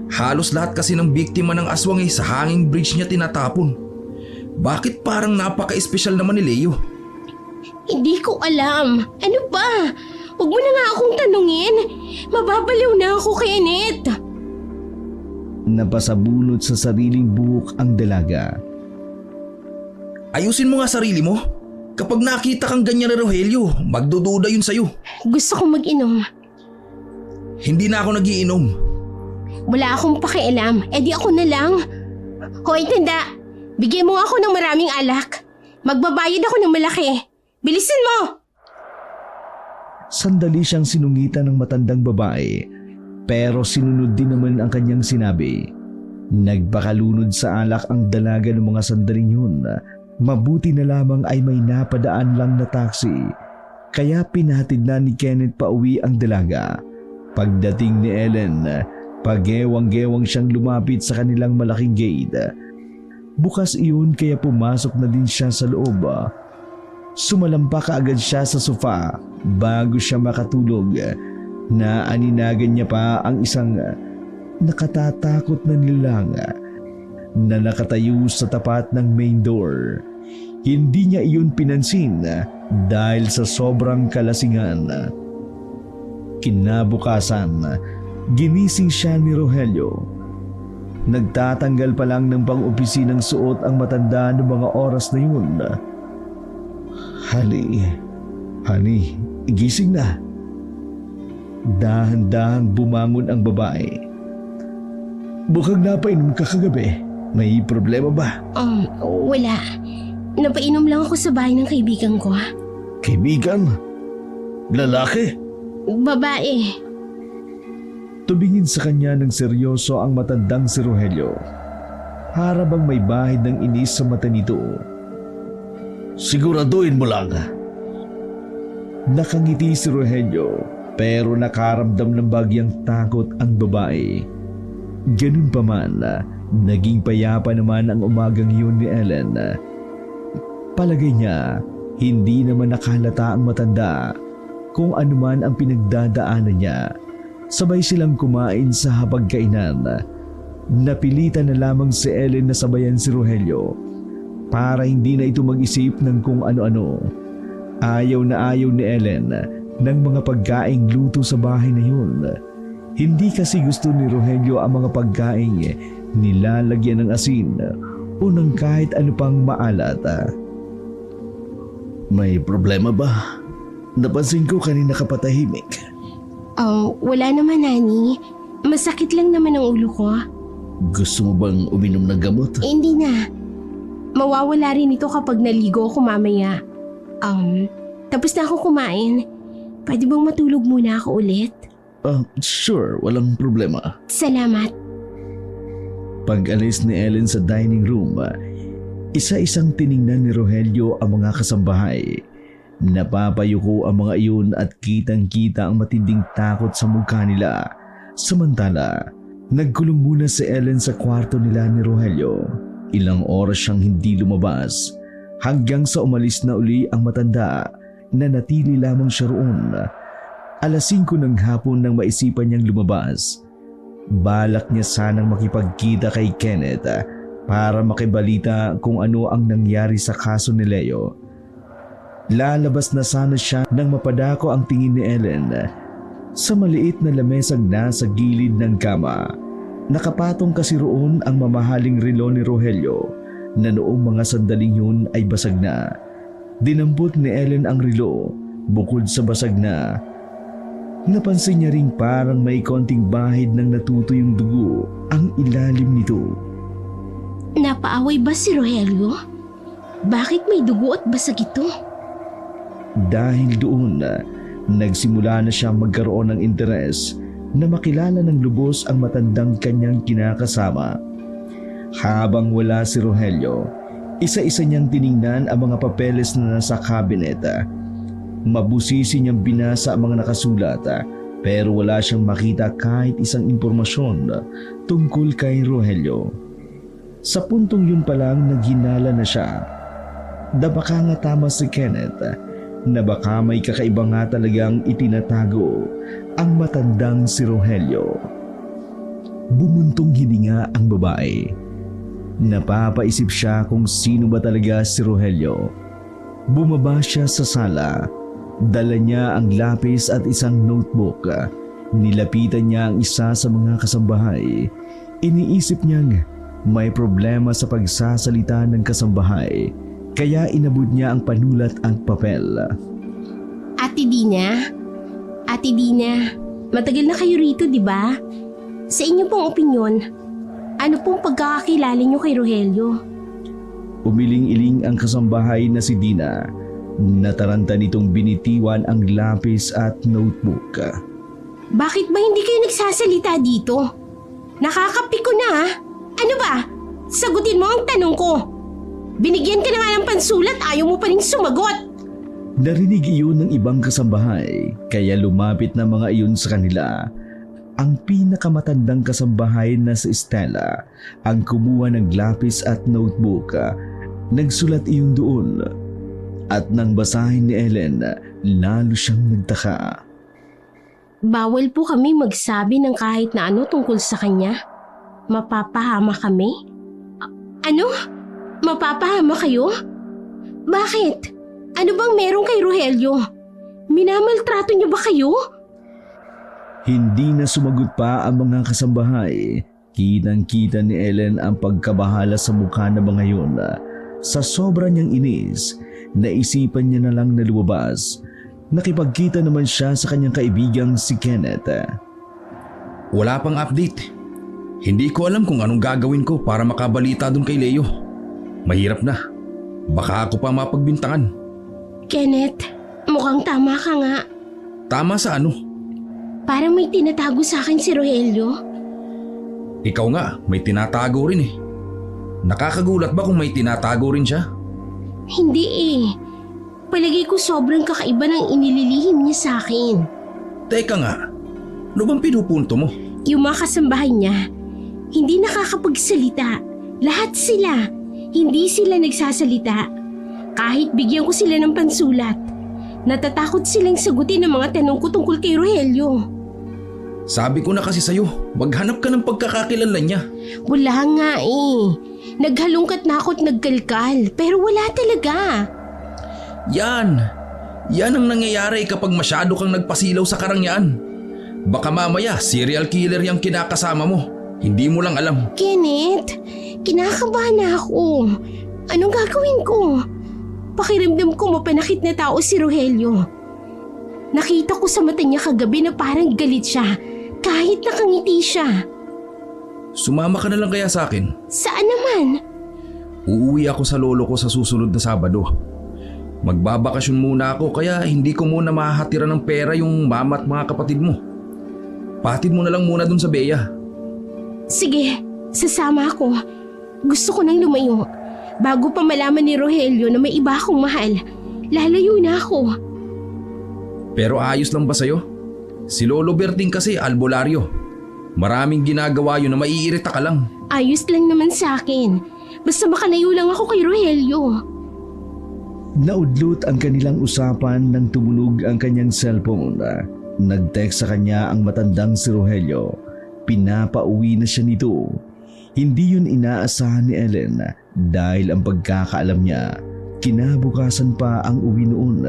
Halos lahat kasi ng biktima ng aswang ay sa hanging bridge niya tinatapon. Bakit parang napaka-espesyal naman ni Leo? Hindi ko alam. Ano ba? Huwag mo na nga akong tanungin. Mababaliw na ako, Kenneth. Napasabunot sa sariling buhok ang dalaga. Ayusin mo nga sarili mo. Kapag nakita kang ganyan na Rogelio, magdududa yun sa'yo. Gusto kong mag-inom. Hindi na ako nagiinom. Wala akong pakialam. Eh di ako na lang. Hoy, tanda. Bigyan mo ako ng maraming alak. Magbabayad ako ng malaki. Bilisan mo! Sandali siyang sinungitan ng matandang babae, pero sinunod din naman ang kanyang sinabi. Nagpakalunod sa alak ang dalaga ng mga sandaling yun. Mabuti na lamang ay may napadaan lang na taxi. kaya pinatid na ni Kenneth pauwi ang dalaga. Pagdating ni Ellen, pagewang-gewang siyang lumapit sa kanilang malaking gate. Bukas iyon kaya pumasok na din siya sa loob. Sumalampa kaagad siya sa sofa bago siya makatulog. Naaninagan niya pa ang isang nakatatakot na nilalang na nakatayo sa tapat ng main door. Hindi niya iyon pinansin dahil sa sobrang kalasingan. Kinabukasan, ginising siya ni Rogelio. Nagtatanggal pa lang ng pang-opisinang suot ang matanda ng mga oras na yun. Honey, gising na. Dahan-dahang bumangon ang babae. Bukang napainom ka kagabi. May problema ba? Wala. Napainom lang ako sa bahay ng kaibigan ko. Kaibigan? Lalaki? Babae. Tumingin sa kanya ng seryoso ang matandang si Rogelio. Para bang may bahid ng inis sa mata nito. Siguraduhin mo lang. Nakangiti si Rogelio pero nakaramdam ng bagyang takot ang babae. Ganun pa man, naging payapa naman ang umagang yun ni Ellen. Palagay niya, hindi naman nakalata ang matanda kung anuman ang pinagdadaanan niya. Sabay silang kumain sa hapagkainan. Napilitan na lamang si Ellen na sabayan si Rogelio para hindi na ito mag-isip ng kung ano-ano. Ayaw na ayaw ni Ellen ng mga pagkaing luto sa bahay na yun. Hindi kasi gusto ni Rogelio ang mga pagkaing nilalagyan ng asin o ng kahit ano pang maalat. May problema ba? Napansin ko kanina ka patahimik. Wala naman, Nani. Masakit lang naman ang ulo ko. Gusto mo bang uminom ng gamot? Hindi na. Mawawala rin ito kapag naligo ako mamaya. Tapos na ako kumain. Pwede bang matulog muna ako ulit? Sure, walang problema. Salamat. Pag-alis ni Ellen sa dining room, isa-isang tiningnan ni Rogelio ang mga kasambahay. Napapayuko ang mga iyon at kitang-kita ang matinding takot sa mukha nila. Samantala, nagkulong muna si Ellen sa kwarto nila ni Rogelio. Ilang oras siyang hindi lumabas hanggang sa umalis na uli ang matanda na natili lamang siya roon. 5:00 ng hapon nang maisipan niyang lumabas. Balak niya sanang makipagkita kay Kenneth para makibalita kung ano ang nangyari sa kaso ni Leo. Lalabas na sana siya nang mapadako ang tingin ni Ellen sa maliit na lamesang nasa gilid ng kama. Nakapatong kasi roon ang mamahaling relo ni Rogelio na noong mga sandaling yun ay basag na. Dinampot ni Ellen ang relo. Bukod sa basag na, napansin niya ring parang may konting bahid ng natutuyong dugo ang ilalim nito. Napaaway ba si Rogelio? Bakit may dugo at basag ito? Dahil doon, nagsimula na siya magkaroon ng interes na makilala ng lubos ang matandang kanyang kinakasama. Habang wala si Rogelio, isa-isa niyang tiningnan ang mga papeles na nasa cabinet. Mabusisi niyang binasa ang mga nakasulat pero wala siyang makita kahit isang impormasyon tungkol kay Rogelio. Sa puntong yun pa lang naghinala na siya. Baka nga tama si Kenneth na baka may kakaiba nga talagang itinatago ang matandang si Rogelio. Bumuntong hininga ang babae. Napapaisip siya kung sino ba talaga si Rogelio. Bumaba siya sa sala. Dala niya ang lapis at isang notebook. Nilapitan niya ang isa sa mga kasambahay. Iniisip niyang may problema sa pagsasalita ng kasambahay. Kaya inabot niya ang panulat at papel. Ate Dina, matagal na kayo rito, di ba? Sa inyo pong opinyon, ano pong pagkakakilala niyo kay Rogelio? Umiling-iling ang kasambahay na si Dina. Nataranta nitong binitiwan ang lapis at notebook. Bakit ba hindi kayo nagsasalita dito? Nakakapiko na ha? Ano ba? Sagutin mo ang tanong ko. Binigyan ka na nga ng pansulat, ayaw mo pa rin sumagot. Narinig iyon ng ibang kasambahay kaya lumapit na mga iyon sa kanila. Ang pinakamatandang kasambahay na si Stella ang kumuha ng lapis at notebook. Nagsulat iyon doon. At nang basahin ni Ellen, lalo siyang nagtaka. Bawal po kami magsabi ng kahit na ano tungkol sa kanya. Mapapahama kami? Ano? Mapapahama kayo? Bakit? Ano bang meron kay Rogelio? Minamaltrato niya ba kayo? Hindi na sumagot pa ang mga kasambahay. Kitang-kita ni Ellen ang pagkabahala sa mukha ng mga yun. Sa sobra niyang inis, naisipan niya na lang na lumabas. Nakipagkita naman siya sa kanyang kaibigang si Kenneth. Wala pang update. Hindi ko alam kung anong gagawin ko para makabalita dun kay Leo. Mahirap na. Baka ako pa mapagbintangan. Kenneth, mukhang tama ka nga. Tama sa ano? Parang may tinatago sa akin si Rogelio. Ikaw nga, may tinatago rin eh. Nakakagulat ba kung may tinatago rin siya? Hindi eh. Palagay ko sobrang kakaiba ng inililihim niya sa akin. Teka nga, ano bang pinupunto mo? Yung mga kasambahay niya, hindi nakakapagsalita. Lahat sila, hindi sila nagsasalita. Kahit bigyan ko sila ng pansulat, natatakot silang sagutin ang mga tanong ko tungkol kay Rogelio. Sabi ko na kasi sa'yo, maghanap ka ng pagkakakilanlan niya. Wala nga eh. Naghalungkat na ako at nagkalkal, pero wala talaga. Yan ang nangyayari kapag masyado kang nagpasilaw sa karangyaan. Baka mamaya serial killer yung kinakasama mo. Hindi mo lang alam. Kenneth, kinakabahan na ako. Anong gagawin ko? Pakiramdam ko mapanakit na tao si Rogelio. Nakita ko sa mata niya kagabi na parang galit siya kahit nakangiti siya. Sumama ka na lang kaya sa akin. Saan naman? Uuwi ako sa lolo ko sa susunod na Sabado. Magbabakasyon muna ako kaya hindi ko muna mahatira ng pera yung mama at mga kapatid mo. Patid mo na lang muna dun sa Bea. Sige, sasama ako. Gusto ko nang lumayo. Bago pa malaman ni Rogelio na may iba akong mahal, lalayo na ako. Pero ayos lang ba sa'yo? Si Lolo Berting kasi albularyo. Maraming ginagawa yun na maiirita ka lang. Ayos lang naman sa akin. Basta makalayo lang ako kay Rogelio. Naudlot ang kanilang usapan nang tumunog ang kanyang cellphone. Nag-text sa kanya ang matandang si Rogelio. Pinapauwi na siya nito. Hindi yun inaasahan ni Ellen dahil ang pagkakaalam niya, kinabukasan pa ang uwi noon.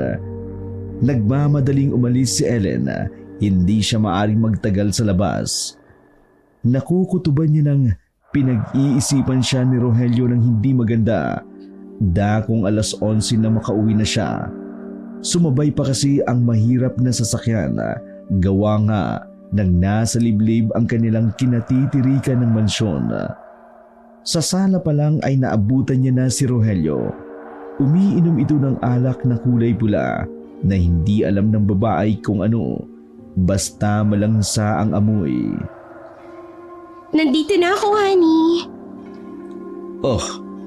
Nagmamadaling umalis si Ellen, hindi siya maaring magtagal sa labas. Nakukutuban niya ng pinag-iisipan siya ni Rogelio ng hindi maganda. Dakong 11:00 na makauwi na siya. Sumabay pa kasi ang mahirap na sasakyan, gawa nga nang nasa liblib ang kanilang kinatitirikan ng mansyon. Sa sala pa lang ay naabutan niya na si Rogelio. Umiinom ito ng alak na kulay pula na hindi alam ng babae kung ano, basta malangsa ang amoy. Nandito na ako, honey. Oh,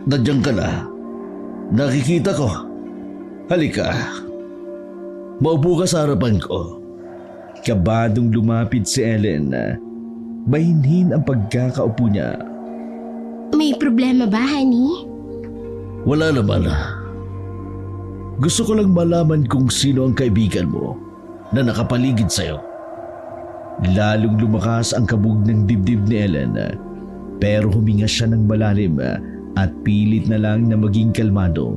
nandiyan ka na. Nakikita ko. Halika. Maupo ka sa harapan ko. Kabadong lumapit si Ellen. Bahinhin ang pagkakaupo niya. May problema ba, honey? Wala naman. Gusto ko lang malaman kung sino ang kaibigan mo na nakapaligid sa'yo. Lalong lumakas ang kabog ng dibdib ni Ellen, pero huminga siya ng malalim at pilit na lang na maging kalmado.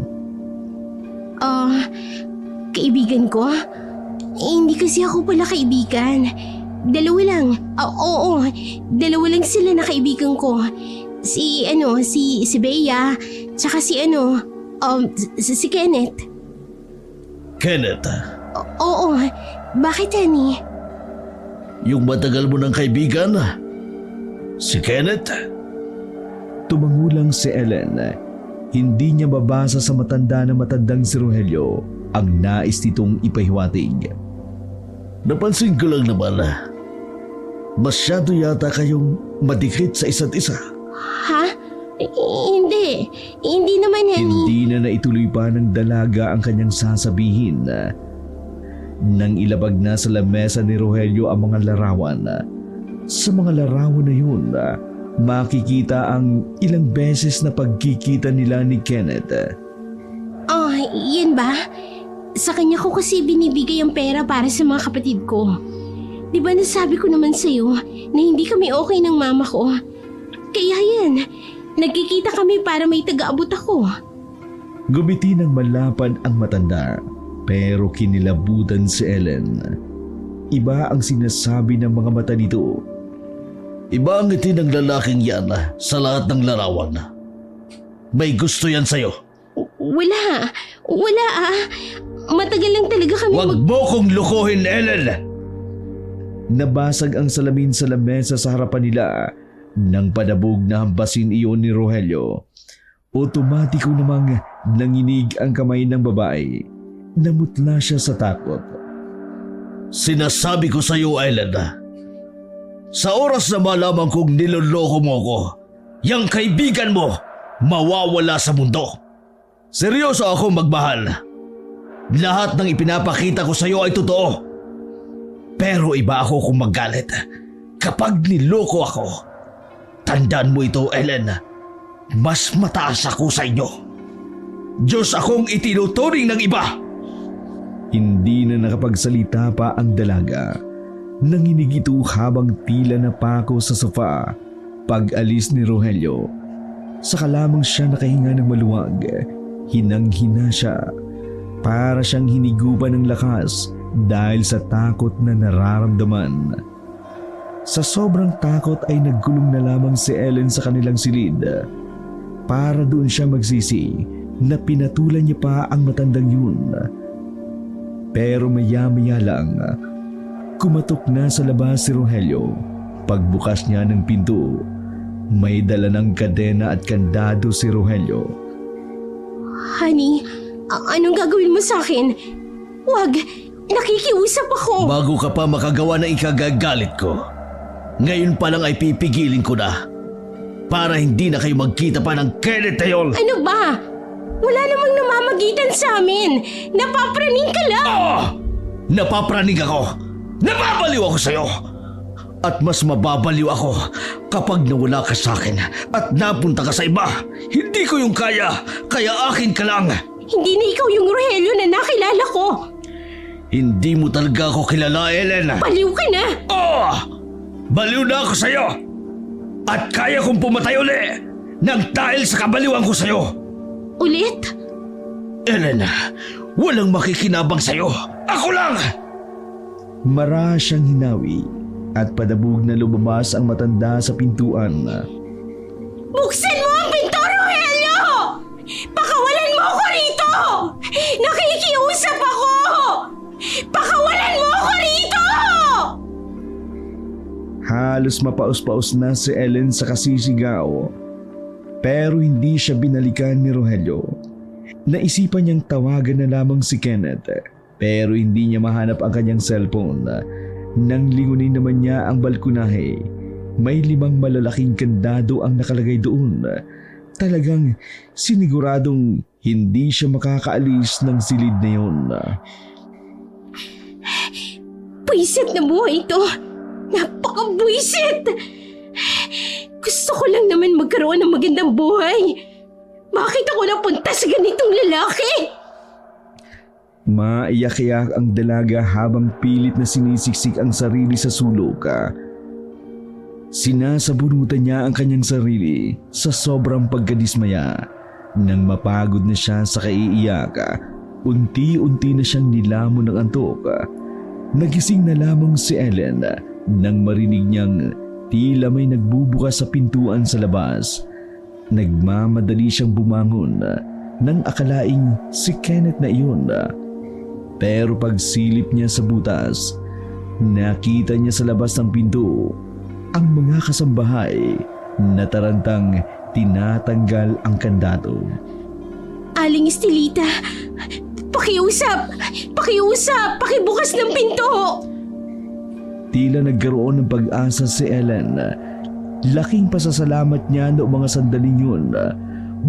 Kaibigan ko? Hindi kasi ako pala kaibigan. Dalawa lang. Oo, dalawa lang sila na kaibigan ko. Si Bea, tsaka si Kenneth. Kenneth? Oo, bakit, honey? Yung matagal mo ng kaibigan? Si Kenneth? Tumangulang si Ellen. Hindi niya mabasa sa matandang si Rogelio ang nais nitong ipahiwatig. Napansin ko lang naman masyado yata kayong madikit sa isa't isa. Ha? Hindi. Hindi naman, honey. Hindi na naituloy pa ng dalaga ang kanyang sasabihin. Nang ilabag na sa lamesa ni Rogelio ang mga larawan. Sa mga larawan na yun, makikita ang ilang beses na pagkikita nila ni Kenneth. Oh, yan ba? Sa kanya ko kasi binibigay ang pera para sa mga kapatid ko. Di ba nasabi ko naman sa'yo na hindi kami okay ng mama ko? Kaya yan, nagkikita kami para may taga-abot ako. Gumiti ng malapad ang matanda, pero kinilabutan si Ellen. Iba ang sinasabi ng mga mata nito. Iba ang ngiti ng lalaking yan sa lahat ng larawan. May gusto yan sa'yo. Wala Matagal lang talaga kami Huwag mo kong lukuhin, Ellen! Nabasag ang salamin sa lamesa sa harapan nila nang padabog na hampasin iyon ni Rogelio. Otomatiko namang nanginig ang kamay ng babae. Namutla siya sa takot. Sinasabi ko sa'yo, Ellen, sa oras na malaman kong niloloko mo ko, yang kaibigan mo mawawala sa mundo. Seryoso akong magmahal. Lahat ng ipinapakita ko sa iyo ay totoo. Pero iba ako kung magalit. Kapag niloko ako, tandaan mo ito, Ellen. Mas mataas ako sa inyo. Diyos akong itinuturing ng iba. Hindi na nakapagsalita pa ang dalaga. Nanginig ito habang tila napako sa sofa. Pag-alis ni Rogelio, saka lamang siya nakahinga ng maluwag. Hinang-hina siya. Para siyang hinigupan ng lakas dahil sa takot na nararamdaman. Sa sobrang takot ay nagkulong na lamang si Ellen sa kanilang silid. Para doon siya magsisi na pinatulan niya pa ang matandang yun. Pero maya-maya lang, kumatok na sa labas si Rogelio. Pagbukas niya ng pinto, may dala ng kadena at kandado si Rogelio. Honey, anong gagawin mo sa akin? Wag, nakikiusap ako. Bago ka pa makagawa ng ikagagalit ko, ngayon pa lang ay pipigilin ko na. Para hindi na kayo magkita pa ng Kenneth na yun. Ano ba? Wala namang namamagitan sa amin. Napapraning ka lang. Napapraning ako. Nababaliw ako sa'yo. At mas mababaliw ako kapag nawala ka sa akin at napunta ka sa iba. Hindi ko yung kaya akin ka lang. Hindi na ikaw yung Rogelio na nakilala ko. Hindi mo talaga ako kilala, Ellen. Baliw ka na. Baliw na ako sa'yo. At kaya kong pumatay uli nang dahil sa kabaliwan ko sa'yo. Ulit? Ellen, walang makikinabang sa'yo. Ako lang! Mara siyang hinawi at padabog na lumabas ang matanda sa pintuan. Buksan mo ang pinto, Rogelio! Pakawalan mo ako rito! Nakikiusap ako! Pakawalan mo ako rito! Halos mapaus-paus na si Ellen sa kasisigaw. Pero hindi siya binalikan ni Rogelio. Naisipan niyang tawagan na lamang si Kenneth, pero hindi niya mahanap ang kanyang cellphone. Nang lingunin naman niya ang balkonahe, may 5 malalaking kandado ang nakalagay doon. Talagang siniguradong hindi siya makakaalis ng silid na yun. Buisit na buhay ito! Napaka-buisit! Gusto ko lang naman magkaroon ng magandang buhay. Bakit ako napunta sa ganitong lalaki? Maiyak-iyak ang dalaga habang pilit na sinisiksik ang sarili sa sulok. Sinasabunutan niya ang kanyang sarili sa sobrang pagkadismaya. Nang mapagod na siya sa kaiiyak, unti-unti na siyang nilamon ng antok. Nagising na lamang si Ellen nang marinig niyang tila may nagbubukas sa pintuan sa labas. Nagmamadali siyang bumangon nang akalaing si Kenneth na iyon. Pero pagsilip niya sa butas, nakita niya sa labas ng pinto ang mga kasambahay na tarantang tinatanggal ang kandado. Aling Estelita, pakiusap! Pakiusap! Pakibukas ng pinto! Tila nagkaroon ng pag-asa si Ellen. Laking pasasalamat niya noong mga sandaling yun.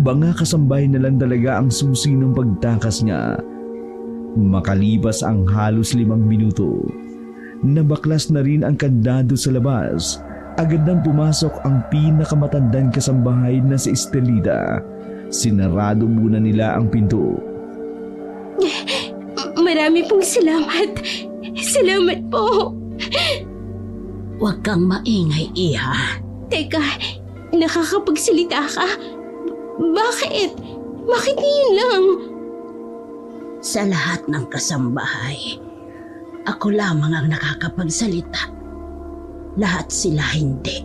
Mga kasambahay na lang talaga ang susi ng pagtakas niya. Makalipas ang halos 5 minuto, nabaklas na rin ang kandado sa labas. Agad nang pumasok ang pinakamatandang kasambahay na si Estelita. Sinarado muna nila ang pinto. Marami pong salamat. Salamat po. Huwag kang maingay, Iha. Teka, nakakapagsalita ka? Bakit? Bakit ngayon lang? Sa lahat ng kasambahay, ako lamang ang nakakapagsalita. Lahat sila hindi.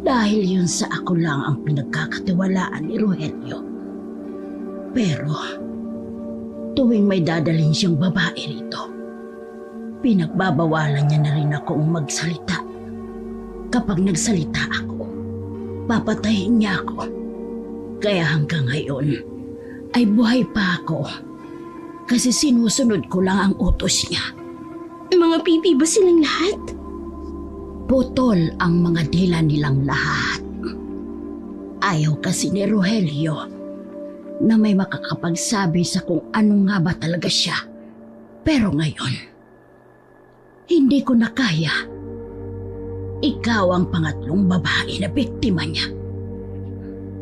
Dahil yun sa ako lang ang pinagkakatiwalaan ni Rogelio. Pero, tuwing may dadalhin siyang babae rito, pinagbabawalan niya na rin akong magsalita. Kapag nagsalita ako, papatayin niya ako. Kaya hanggang ngayon, ay buhay pa ako. Kasi sinusunod ko lang ang utos niya. Mga pipi ba silang lahat? Putol ang mga dila nilang lahat. Ayaw kasi ni Rogelio na may makakapagsabi sa kung ano nga ba talaga siya. Pero ngayon, hindi ko na kaya. Ikaw ang pangatlong babae na biktima niya.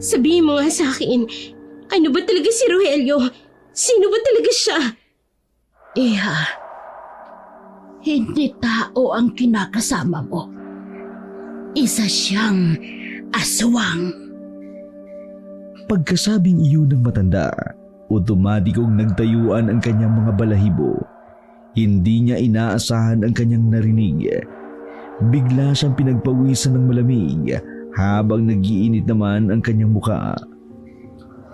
Sabihin mo nga sa akin, ano ba talaga si Rogelio? Sino ba talaga siya? Iha, hindi tao ang kinakasama mo. Isa siyang aswang. Pagkasabing iyon ng matanda, otomatikong nagtayuan ang kanyang mga balahibo. Hindi niya inaasahan ang kanyang narinig. Bigla siyang pinagpawisan ng malamig habang nagiinit naman ang kanyang muka.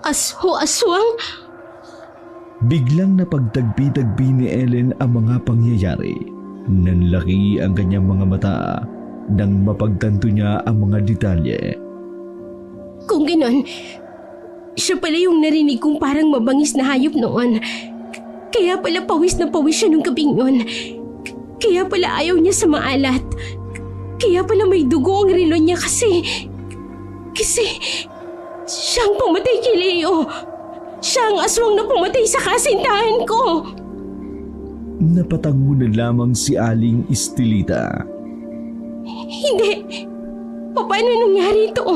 Aswang? Biglang napagtagpi-tagpi ni Ellen ang mga pangyayari. Nanlaki ang kanyang mga mata nang mapagtanto niya ang mga detalye. Kung ganon, siya pala yung narinig kong parang mabangis na hayop noon. Kaya pala pawis na pawis siya nung gabing yun. Kaya pala ayaw niya sa maalat. Kaya pala may dugo ang relo niya kasi siyang pumatay kay Leo. Siya ang aswang na pumatay sa kasintahan ko. Napatango na lamang si Aling Estelita. Hindi. Paano nangyari ito?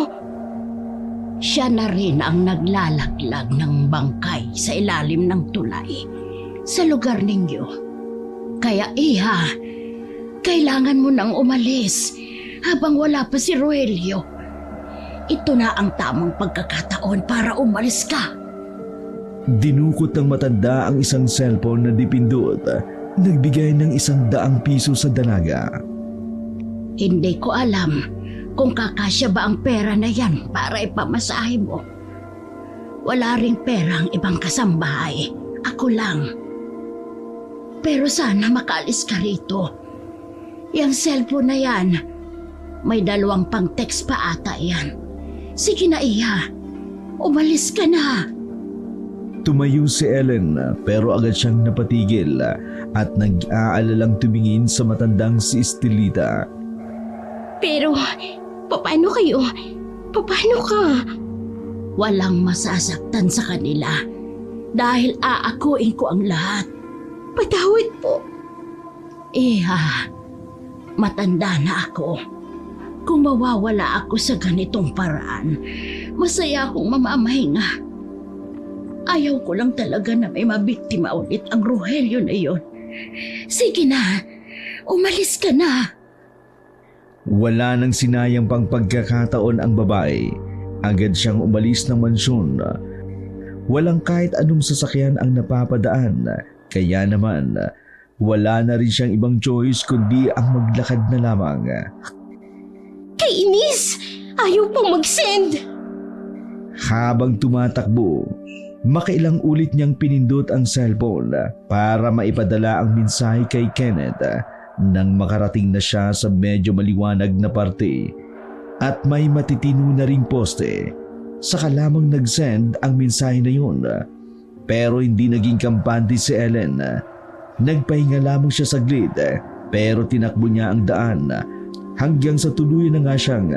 Siya na rin ang naglalaglag ng bangkay sa ilalim ng tulay sa lugar ninyo. Kaya Iha, kailangan mo nang umalis habang wala pa si Rogelio. Ito na ang tamang pagkakataon para umalis ka. Dinukot ng matanda ang isang cellphone na dipindot. Nagbigay ng 100 piso sa dalaga. Hindi ko alam kung kakasya ba ang pera na yan para ipamasahe mo. Wala ring pera ang ibang kasambahay. Ako lang. Pero sana makaalis ka rito. Yang cellphone na yan, may 2 pang text pa ata yan. Sige na, Iha. Umalis ka na. Tumayo si Ellen pero agad siyang napatigil at nag-aalalang tumingin sa matandang si Estelita. Pero, paano kayo? Paano ka? Walang masasaktan sa kanila dahil aakuin ko ang lahat. Patawad po. Iha, matanda na ako. Kung mawawala ako sa ganitong paraan, masaya akong mamamahinga. Ayaw ko lang talaga na may mabiktima ulit ang Rogelio na yun. Sige na, umalis ka na. Wala nang sinayang pang pagkakataon ang babae. Agad siyang umalis ng mansyon. Walang kahit anong sasakyan ang napapadaan. Kaya naman, wala na rin siyang ibang choice kundi ang maglakad na lamang. Kainis! Ayaw pong mag-send! Habang tumatakbo, makailang ulit niyang pinindot ang cellphone para maipadala ang mensahe kay Kenneth. Nang makarating na siya sa medyo maliwanag na parte at may matitino na ring poste, saka lamang nag-send ang mensahe na yun. Pero hindi naging kampante si Ellen. Nagpahinga lamang siya saglit pero tinakbo niya ang daan hanggang sa tuluyan na nga siyang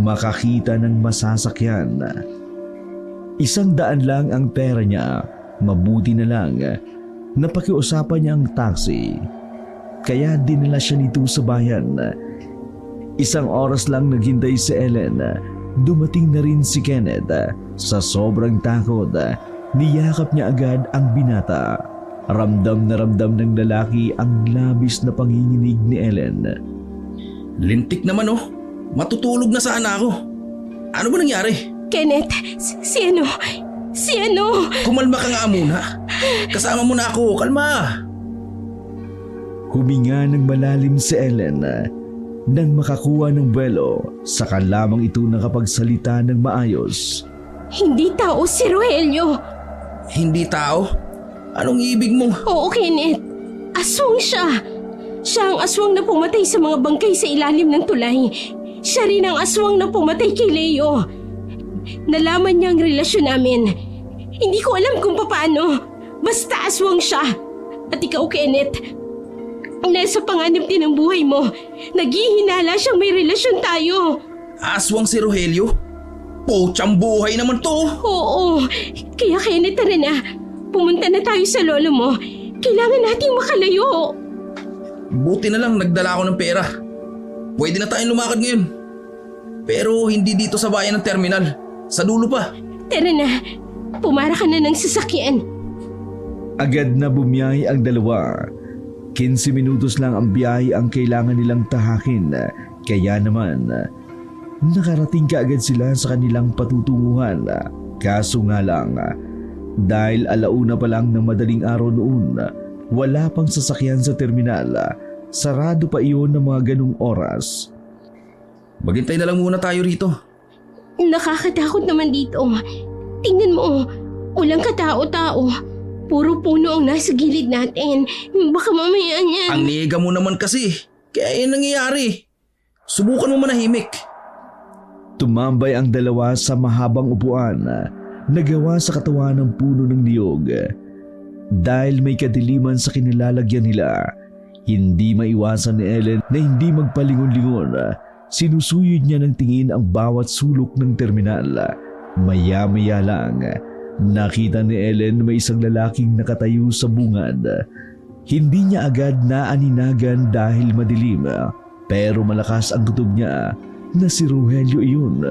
makakita ng masasakyan. 100 lang ang pera niya, mabuti na lang napakiusapan niya ang taxi. Kaya dinala siya nito sa bayan. 1 oras lang naghintay si Ellen, dumating na rin si Kenneth. Sa sobrang takot, niyakap niya agad ang binata. Ramdam na ramdam ng lalaki ang labis na panginginig ni Ellen. Lintik naman oh. Matutulog na sana ako. Ano ba nangyari? Kenneth, si ano? Kumalma ka nga muna. Kasama mo na ako. Kalma. Huminga ng malalim si Ellen. Nang makakuha ng buwelo, saka lamang ito nakapagsalita ng maayos. Hindi tao si Rogelio. Hindi tao? Anong ibig mo? Oo, Kenneth. Aswang siya. Siya ang aswang na pumatay sa mga bangkay sa ilalim ng tulay. Siya rin ang aswang na pumatay kay Leo. Nalaman niya ang relasyon namin. Hindi ko alam kung paano. Basta aswang siya. At ikaw, Kenneth, nasa panganib din ang buhay mo. Naghihinala siyang may relasyon tayo. Aswang si Rogelio? Pochang buhay naman to. Oo. Kaya, Kenneth, tara na. Pumunta na tayo sa lolo mo. Kailangan nating makalayo. Buti na lang nagdala ako ng pera. Pwede na tayong lumakad ngayon. Pero hindi dito sa bayan ng terminal. Sa dulo pa. Tara na. Pumara ka na ng sasakyan. Agad na bumiyahe ang dalawa. 15 minutos lang ang biyahe ang kailangan nilang tahakin. Kaya naman, nakarating kaagad sila sa kanilang patutunguhan. Kaso nga lang, dahil 1:00 pa lang ng madaling araw noon, wala pang sasakyan sa terminal. Sarado pa iyon ng mga ganung oras. Maghintay na lang muna tayo rito. Nakakatakot naman dito. Tingnan mo, walang katao-tao. Puro puno ang nasa gilid natin. Baka mamaya niyan. Ang nega mo naman kasi. Kaya yan nangyayari. Subukan mo manahimik. Tumambay ang dalawa sa mahabang upuan na gawa sa katawan ng puno ng niyog. Dahil may kadiliman sa kinilalagyan nila, hindi maiwasan ni Ellen na hindi magpalingon-lingon. Sinusuyod niya ng tingin ang bawat sulok ng terminal. Maya-maya lang, nakita ni Ellen na may isang lalaking nakatayo sa bungad. Hindi niya agad naaninagan dahil madilim, pero malakas ang tunog niya na si Rogelio iyon.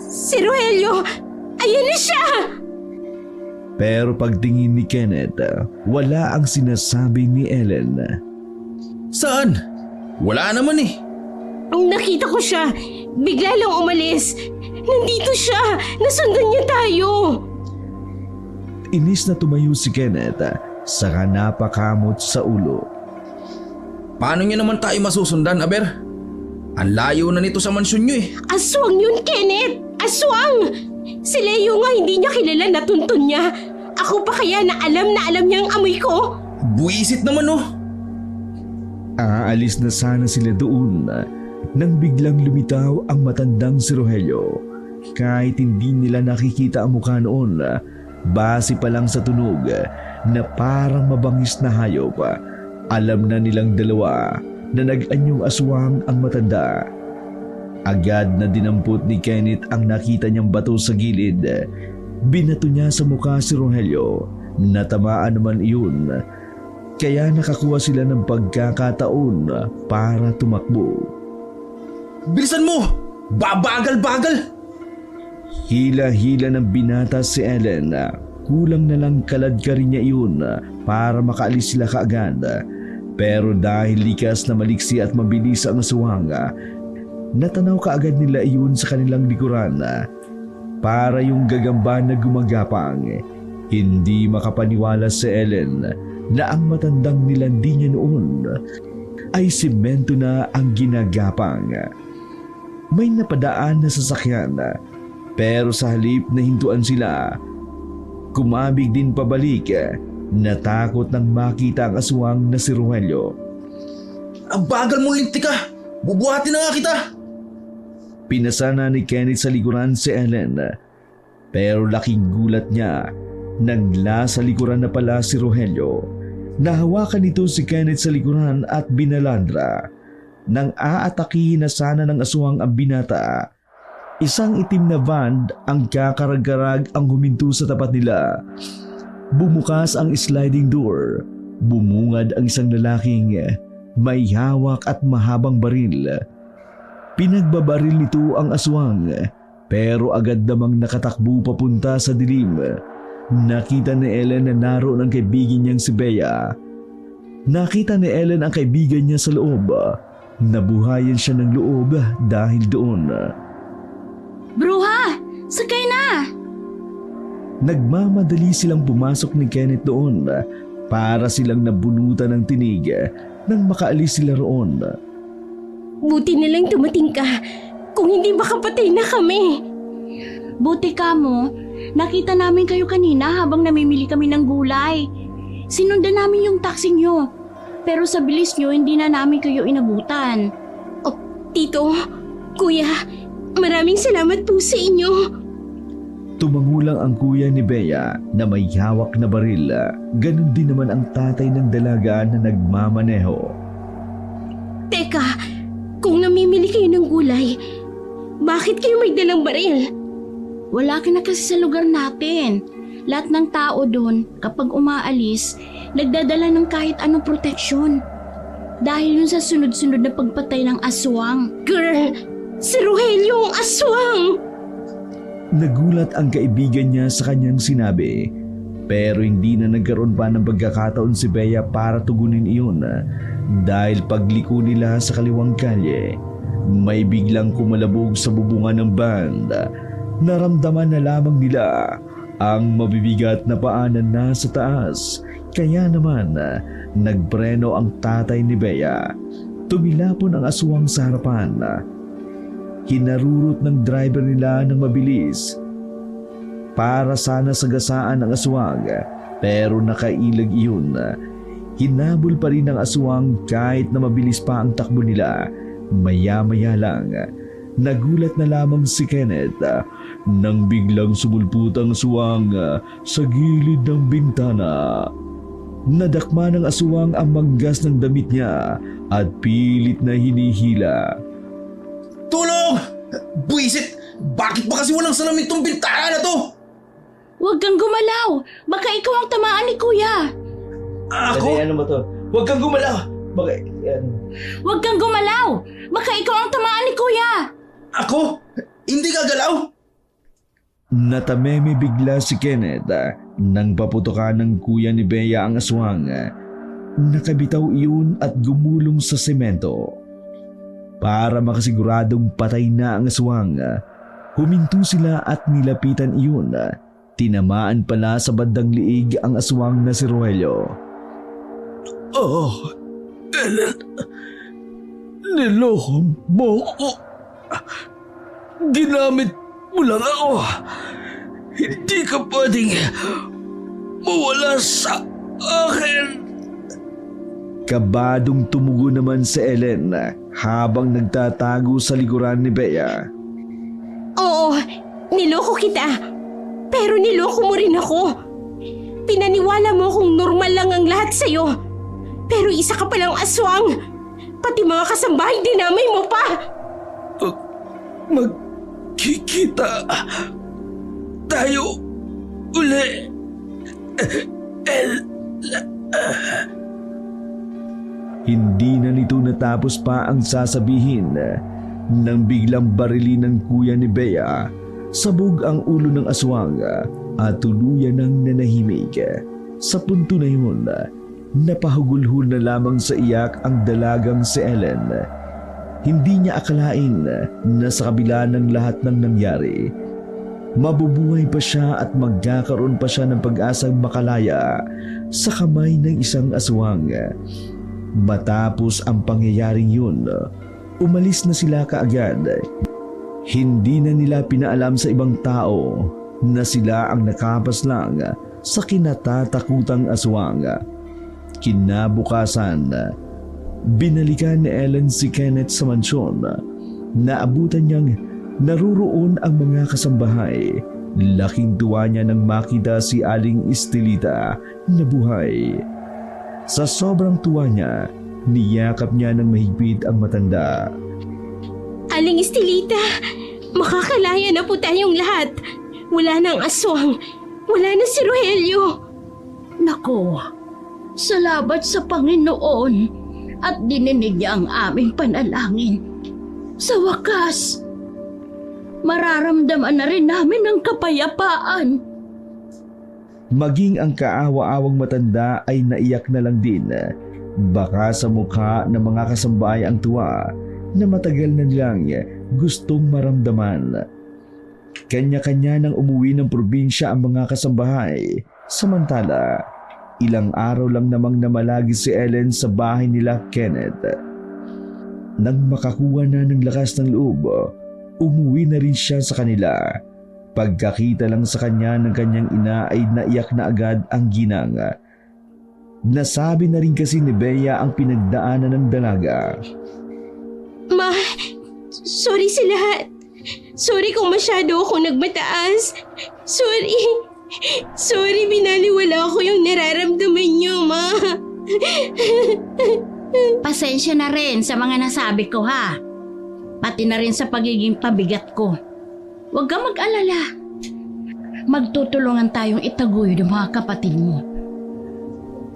Si Rogelio! Ayan na siya! Pero pagtingin ni Kenneth, wala ang sinasabi ni Ellen. Saan? Wala naman eh. Ang nakita ko siya, bigla lang umalis. Nandito siya! Nasundan niya tayo! Inis na tumayo si Kenneth, saka napakamot sa ulo. Paano niya naman tayo masusundan, Aber? Ang layo na nito sa mansyon niyo eh. Aswang yun, Kenneth! Aswang! Si Leo nga hindi niya kilala na tuntun niya. Ako pa kaya na alam niya ang amoy ko? Buwisit naman oh. Aalis na sana sila doon nang biglang lumitaw ang matandang si Rogelio. Kahit hindi nila nakikita ang mukha noon, base pa lang sa tunog na parang mabangis na hayop, alam na nilang dalawa na nag-anyong aswang ang matanda. Agad na dinampot ni Kenneth ang nakita niyang bato sa gilid. Binato niya sa mukha si Rogelio. Natamaan naman iyon. Kaya nakakuha sila ng pagkakataon para tumakbo. Bilisan mo! Babagal-bagal! Hila-hila ng binata si Ellen. Kulang na lang kalad ka rin niya iyon para makaalis sila kaagad. Pero dahil likas na maliksi at mabilis ang aswang, natanaw kaagad nila iyon sa kanilang likuran. Para yung gagamba na gumagapang, hindi makapaniwala si Ellen na ang matandang nilandi niya noon ay simento na ang ginagapang. May napadaan na sasakyan, pero sa halip na hintuan sila, kumabig din pabalik. Natakot nang makita ang aswang na si Rogelio. Ang bagal mong lintik ka! Bubuhatin na nga kita! Pinasana ni Kenneth sa likuran si Ellen. Pero laking gulat niya nang sa likuran na pala si Rogelio. Nahawakan nito si Kenneth sa likuran at binalandra. nang aatakihin na sana ng aswang ang binata. Isang itim na van ang kakarag-karag ang huminto sa tapat nila. Bumukas ang sliding door. Bumungad ang isang lalaking may hawak at mahabang baril. Pinagbabaril nito ang aswang pero agad namang nakatakbo papunta sa dilim. Nakita ni Ellen na naroon ang kaibigan niyang si Bea. Nakita ni Ellen ang kaibigan niya sa loob. Nabuhayan siya ng loob dahil doon. Bruha! Sakay na! Nagmamadali silang pumasok ni Kenneth doon para silang nabunutan ng tinig nang makaalis sila roon. Buti nilang dumating ka. Kung hindi baka patay na kami. Buti ka mo. Nakita namin kayo kanina habang namimili kami ng gulay. Sinundan namin yung taxi nyo. Pero sa bilis nyo, hindi na namin kayo inabutan. Oh, Tito, Kuya, maraming salamat po sa inyo. Tumangulang ang kuya ni Bea na may hawak na baril. Ganon din naman ang tatay ng dalaga na nagmamaneho. Teka, kung namimili kayo ng gulay, bakit kayo may dalang baril? Wala ka na kasi sa lugar natin. Lahat ng tao doon, kapag umaalis, nagdadala ng kahit anong proteksyon. Dahil yun sa sunod-sunod na pagpatay ng aswang. Girl, si Rogelio ang aswang! Nagulat ang kaibigan niya sa kanyang sinabi. Pero hindi na nagkaroon pa ng pagkakataon si Bea para tugunin iyon. Dahil pagliko nila sa kaliwang kalye, may biglang kumalabog sa bubungan ng band. Naramdaman na lamang nila ang mabibigat na paanan na sa taas. Kaya naman, nagpreno ang tatay ni Bea. Tumilapon ang aswang sa harapan. Hinarurot ng driver nila ng mabilis para sana sagasaan ang aswang, pero nakailag iyon. Hinabol pa rin ang aswang kahit na mabilis pa ang takbo nila. Maya-maya lang, nagulat na lamang si Kenneth nang biglang sumulput ang aswang sa gilid ng bintana. Nadakma ng aswang ang manggas ng damit niya at pilit na hinihila. Tulong! Buisit! Bakit ba kasi walang salamin tong bintana na to? Huwag kang gumalaw! Baka ikaw ang tamaan ni Kuya! Ako? Ano ba to? Huwag kang gumalaw! Bakit? Huwag kang gumalaw! Baka ikaw ang tamaan ni Kuya! Ako? Hindi ka galaw? Natameme bigla si Kenneth nang paputukan ng kuya ni Bea ang aswang. Nakabitaw iyon at gumulong sa semento. Para makasiguradong patay na ang aswang, huminto sila at nilapitan iyon. Tinamaan pala sa bandang liig ang aswang na si Rogelio. Oh, Ellen, niloko mo ako. Ginamit mo lang ako. Hindi ka pwedeng mawala sa akin. Kabadong tumugo naman si Ellen habang nagtatago sa likuran ni Bea. Oo, niloko kita. Pero niloko mo rin ako. Pinaniwala mo kung normal lang ang lahat sa'yo. Pero isa ka palang aswang. Pati mga kasambahay dinamay mo pa. Magkikita tayo uli. Hindi na nito natapos pa ang sasabihin nang biglang barilin ng kuya ni Bea. Sabog ang ulo ng aswang at tuluyan ng nanahimik. Sa punto na yun, napahugulhul na lamang sa iyak ang dalagang si Ellen. Hindi niya akalain na sa kabila ng lahat ng nangyari, mabubuhay pa siya at magkakaroon pa siya ng pag-asang makalaya sa kamay ng isang aswang. Matapos ang pangyayaring yun, umalis na sila kaagad. Hindi na nila pinaalam sa ibang tao na sila ang nakapaslang sa kinatatakutang aswang. Kinabukasan, binalikan ni Ellen si Kenneth sa mansyon. Naabutan niyang naruroon ang mga kasambahay. Laking tuwa niya nang makita si Aling Estelita na buhay. Sa sobrang tuwa niya, Niyakap niya ng mahigpit ang matanda. Aling Estelita, makakalaya na po tayong lahat. Wala nang aswang. Wala na si Rogelio. Nako, salamat sa Panginoon at dininig niya ang aming panalangin. Sa wakas, mararamdaman na rin namin ang kapayapaan. Maging ang kaawa-awang matanda ay naiyak na lang din. Baka sa mukha ng mga kasambahay ang tuwa na matagal na nilang gustong maramdaman. Kanya-kanya nang umuwi ng probinsya ang mga kasambahay. Samantala, ilang araw lang namang namalagi si Ellen sa bahay nila Kenneth. Nang makakuha na ng lakas ng loob, umuwi na rin siya sa kanila. Pagkakita lang sa kanya ng kanyang ina ay naiyak na agad ang ginang. Nasabi na rin kasi ni Bea ang pinagdaanan ng dalaga. Ma, sorry sa lahat. Sorry kung masyado ako nagmataas. Sorry, binaliwala ko yung nararamdaman niyo, Ma. Pasensya na rin sa mga nasabi ko, ha? Pati na rin sa pagiging pabigat ko. Huwag kang mag-alala. Magtutulungan tayong itaguyod ang mga kapatid mo.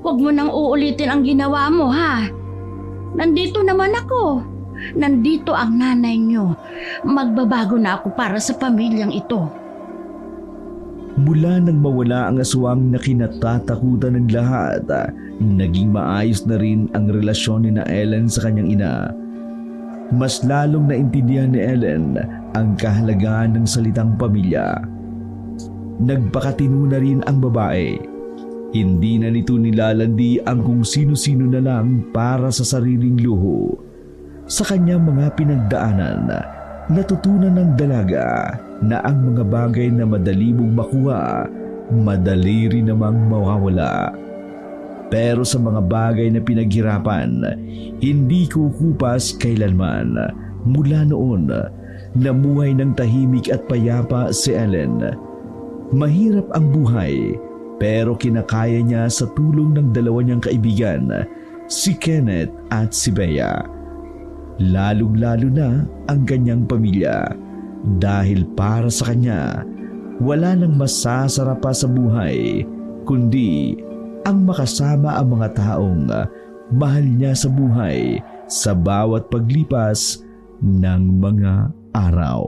Huwag mo nang uulitin ang ginawa mo, ha? Nandito naman ako. Nandito ang nanay niyo. Magbabago na ako para sa pamilyang ito. Mula nang mawala ang aswang na kinatatakutan ng lahat, naging maayos na rin ang relasyon ni na Ellen sa kanyang ina. Mas lalong naintindihan ni Ellen ang kahalagahan ng salitang pamilya. Nagpakatino na rin ang babae. Hindi na nito nilalandi ang kung sino-sino na lang para sa sariling luho. Sa kanyang mga pinagdaanan, natutunan ng dalaga na ang mga bagay na madali mong makuha, madali rin namang mawawala. Pero sa mga bagay na pinaghirapan, hindi kukupas kailanman. Mula noon, namuhay ng tahimik at payapa si Ellen. Mahirap ang buhay, pero kinakaya niya sa tulong ng dalawa niyang kaibigan, si Kenneth at si Bea. Lalong-lalo na ang kanyang pamilya. Dahil para sa kanya, wala nang masasarap pa sa buhay, kundi ang makasama ang mga taong mahal niya sa buhay sa bawat paglipas ng mga araw.